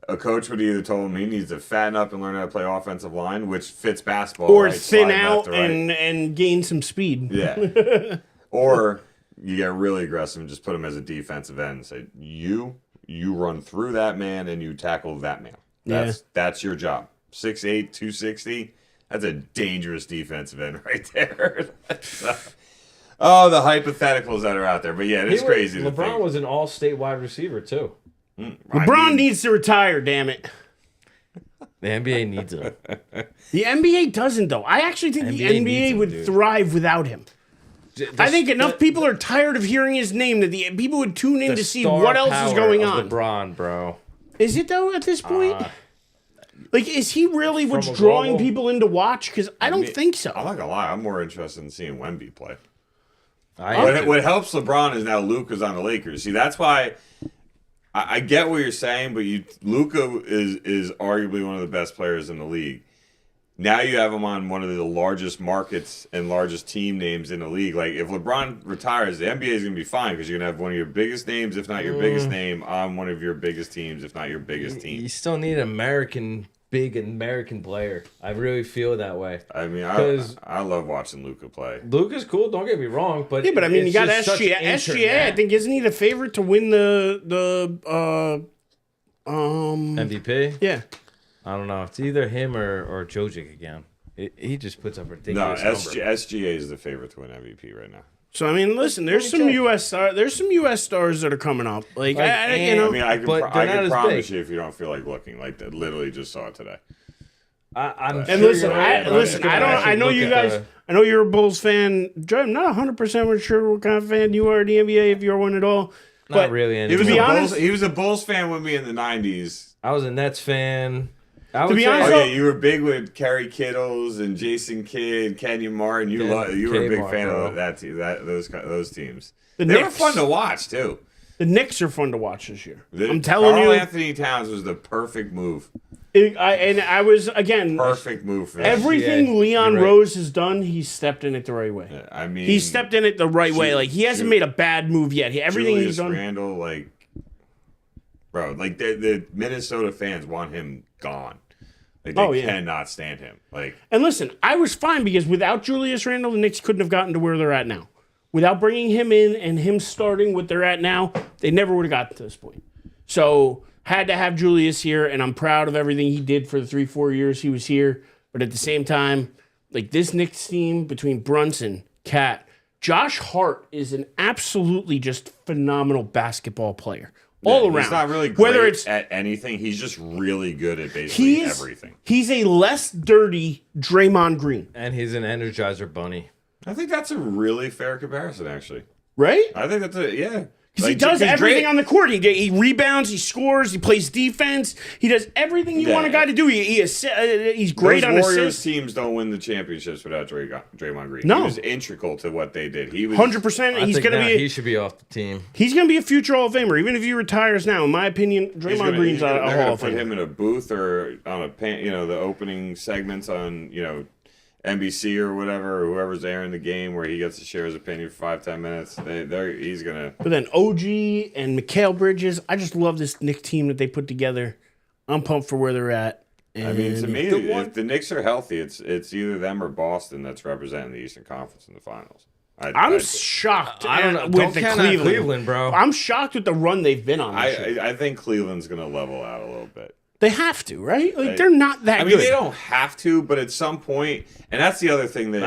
a coach would either told him he needs to fatten up and learn how to play offensive line, which fits basketball, or right? thin Slide out left to right. and gain some speed. Yeah. Or you get really aggressive and just put him as a defensive end and say, you run through that man and you tackle that man. That's your job. 6'8", 260. That's a dangerous defensive end right there. The hypotheticals that are out there. But yeah, it's crazy. LeBron was an all-state wide receiver too. LeBron needs to retire, damn it. The NBA needs him. The NBA doesn't, though. I actually think the NBA would thrive without him. I think enough people are tired of hearing his name that the people would tune in to see what else is going on. LeBron, bro. Is it though at this point? Like, is he really what's drawing people in to watch? Because I don't think so. I'm not gonna lie. I'm more interested in seeing Wemby play. What What helps LeBron is now Luka's on the Lakers. See, that's why I get what you're saying, but Luka is arguably one of the best players in the league. Now you have him on one of the largest markets and largest team names in the league. Like, if LeBron retires, the NBA is going to be fine because you're going to have one of your biggest names, if not your biggest name, on one of your biggest teams, if not your biggest team. You still need an big American player. I really feel that way. I mean, I love watching Luka play. Luka's cool, don't get me wrong, but Yeah, but I mean, you got just such SGA. I think, isn't he the favorite to win the MVP? Yeah. I don't know. It's either him or Jokic again. He just puts up ridiculous numbers. SGA is the favorite to win MVP right now. So I mean, listen, there's some U.S. stars that are coming up. I can promise you if you don't feel like looking, like that. Literally just saw it today. I know you guys. I know you're a Bulls fan. I'm not 100% sure what kind of fan you are in the NBA, if you're one at all. Not really. He was a Bulls fan with me in the 90s. I was a Nets fan. To be honest, you were big with Kerry Kittles and Jason Kidd, Kenyon Martin. You were a big fan of those teams. They were fun to watch too. The Knicks are fun to watch this year. I'm telling you, Karl Anthony Towns was the perfect move. I was again perfect move for everything Leon Rose has done. He stepped in it the right way. Yeah, I mean, he stepped in it the right way. Like, he hasn't made a bad move yet. Everything Julius he's done. Randle, the Minnesota fans want him gone. Like, they cannot stand him. And listen, I was fine because without Julius Randle, the Knicks couldn't have gotten to where they're at now. without bringing him in and him starting what they're at now, they never would have got to this point. So had to have Julius here, and I'm proud of everything he did for the 3-4 years he was here. But at the same time, like this Knicks team between Brunson, Cat, Josh Hart is an absolutely just phenomenal basketball player. All around. He's not really great at anything. He's just really good at basically everything. He's a less dirty Draymond Green. And he's an Energizer Bunny. I think that's a really fair comparison, actually. Right? I think that's yeah. Because he does everything on the court. He rebounds, he scores, he plays defense. He does everything you want a guy to do. He's great on Warriors assists. teams don't win the championships without Draymond Green. No. He was integral to what they did. He was 100%. He should be off the team. He's going to be a future Hall of Famer, even if he retires now. In my opinion, Draymond Green's a Hall of Famer. Put him in a booth or on the opening segments on NBC or whatever, or whoever's airing the game where he gets to share his opinion for 5-10 minutes. He's gonna. But then OG and Mikal Bridges, I just love this Knicks team that they put together. I'm pumped for where they're at. And I mean, to me, if the Knicks are healthy, it's either them or Boston that's representing the Eastern Conference in the finals. I'm shocked. I don't know. With Don't count Cleveland, bro. I'm shocked with the run they've been on. I think Cleveland's gonna level out a little bit. They have to, right? Like they're not that good. I mean, they don't have to, but at some point, and that's the other thing that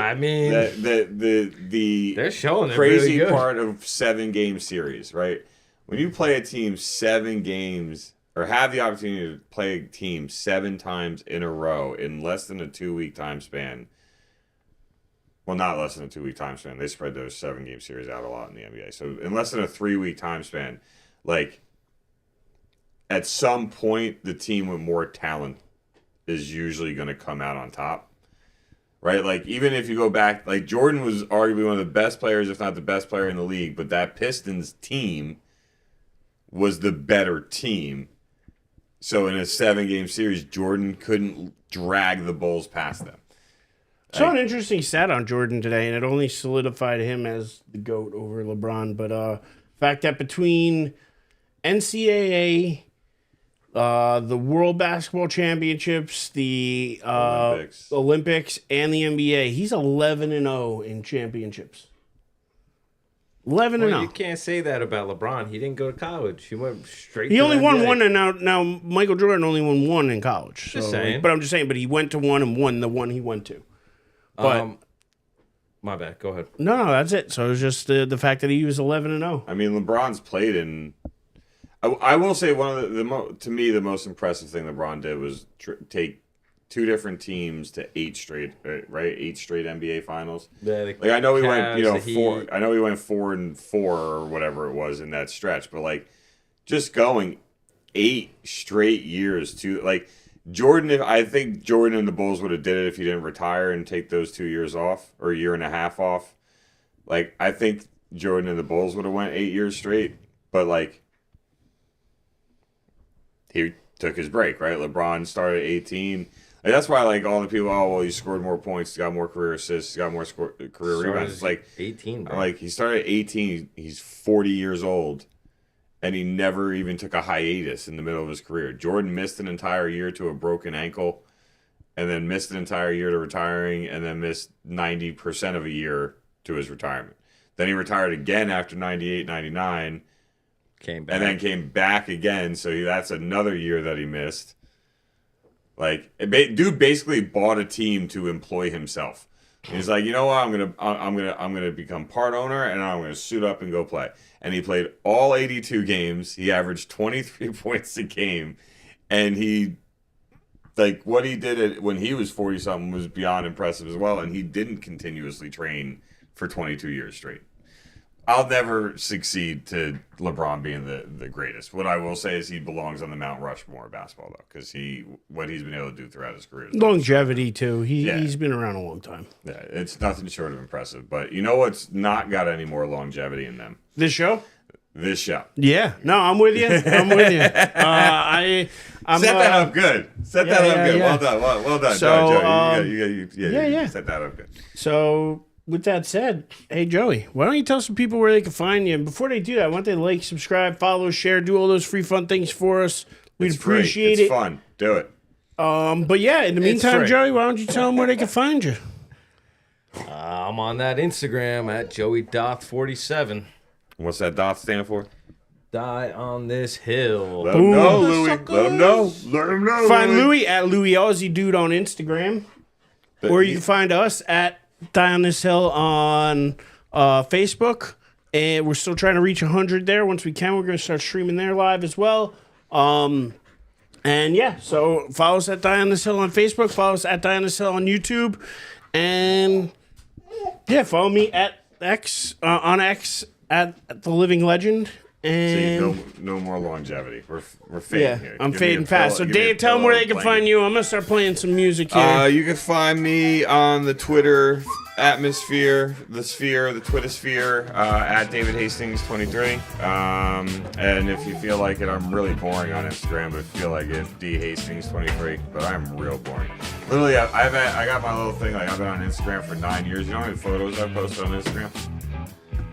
they're showing crazy really part of 7-game series, right? When you play a team 7 games, or have the opportunity to play a team 7 times in a row in less than a 2-week time span. Well, not less than a 2-week time span. They spread those 7-game series out a lot in the NBA. So in less than a 3-week time span, like, at some point, the team with more talent is usually going to come out on top, right? Like, even if you go back, like, Jordan was arguably one of the best players, if not the best player in the league, but that Pistons team was the better team. So in a 7-game series, Jordan couldn't drag the Bulls past them. Saw an interesting stat on Jordan today, and it only solidified him as the GOAT over LeBron. But the fact that between NCAA, the World Basketball Championships, the Olympics, and the NBA, he's 11-0 in championships. 11-0. You can't say that about LeBron. He didn't go to college. He went straight. He only won NBA. one, and now Michael Jordan only won one in college. Just saying. But I'm just saying. But he went to one and won the one he went to. But my bad. Go ahead. No, that's it. So it was just the fact that he was 11-0. I mean, LeBron's played in. I will say one of to me the most impressive thing LeBron did was take 2 different teams to 8 straight NBA finals. Yeah, like I know we went 4. I know we went 4-4 or whatever it was in that stretch, but like just going 8 straight years to like Jordan. I think Jordan and the Bulls would have did it if he didn't retire and take those 2 years off or a year and a half off. Like I think Jordan and the Bulls would have went 8 years straight, but like. He took his break, right? LeBron started at 18. Like, that's why, like, all the people, he scored more points, he got more career assists, he got more career rebounds. It's like 18, bro. Like, he started at 18. He's 40 years old, and he never even took a hiatus in the middle of his career. Jordan missed an entire year to a broken ankle, and then missed an entire year to retiring, and then missed 90% of a year to his retirement. Then he retired again after 98, 99. Came back. And then came back again, so that's another year that he missed. Like, dude basically bought a team to employ himself. He's like, you know what? I'm gonna become part owner, and I'm gonna suit up and go play. And he played all 82 games. He averaged 23 points a game, and he, like, what he did when he was 40 something was beyond impressive as well. And he didn't continuously train for 22 years straight. I'll never succeed to LeBron being the greatest. What I will say is he belongs on the Mount Rushmore of basketball, though, because what he's been able to do throughout his career. Longevity, too. He's been around a long time. Yeah, it's nothing short of impressiset. But you know what's not got any more longevity in them? This show? This show. Yeah. No, I'm with you. I'm with you. I'm set that up good. Set that up good. Yeah. Well done, So, Joey. Set that up good. So... With that said, hey, Joey, why don't you tell some people where they can find you? And before they do that, why don't they like, subscribe, follow, share, do all those free fun things for us? We'd appreciate it. It's fun. Do it. But yeah, in the meantime, Joey, why don't you tell them where they can find you? I'm on that Instagram at JoeyDoth47. What's that dot stand for? Die on this hill. Let him know, Louie. Let him know. Let him know. Find Louie at Louie Aussie Dude on Instagram. Or you can find us at Die on This Hill on Facebook. And we're still trying to reach 100 there. Once we can, we're going to start streaming there live as well. And yeah, so follow us at Die on This Hill on Facebook. Follow us at Die on This Hill on YouTube. And yeah, follow me at X, on X at The Living Legend. And See, no more longevity. We're fading here. I'm Give me fading a fast. pillow- So give me a Dave, tell them pillow where they and can blanket. find you. I'm going to start playing some music here. You can find me on the Twitter atmosphere, the Twittersphere, at David Hastings 23. And if you feel like it, I'm really boring on Instagram, but feel like it, D Hastings 23. But I'm real boring. Literally, I got my little thing. Like I've been on Instagram for 9 years. You know how many photos I've posted on Instagram?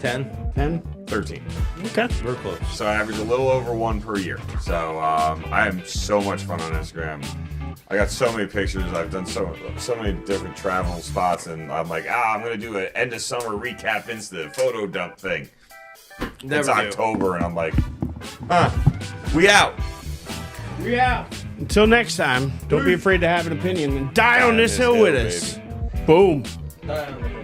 10. 13. Okay. We're close. So I average a little over one per year. So I am so much fun on Instagram. I got so many pictures. I've done so many different travel spots, and I'm like, I'm gonna do an end of summer recap Insta photo dump thing. It's October, and I'm like, we out. We out. Until next time, don't be afraid to have an opinion and die on this hill with us. Boom. Die on this hill.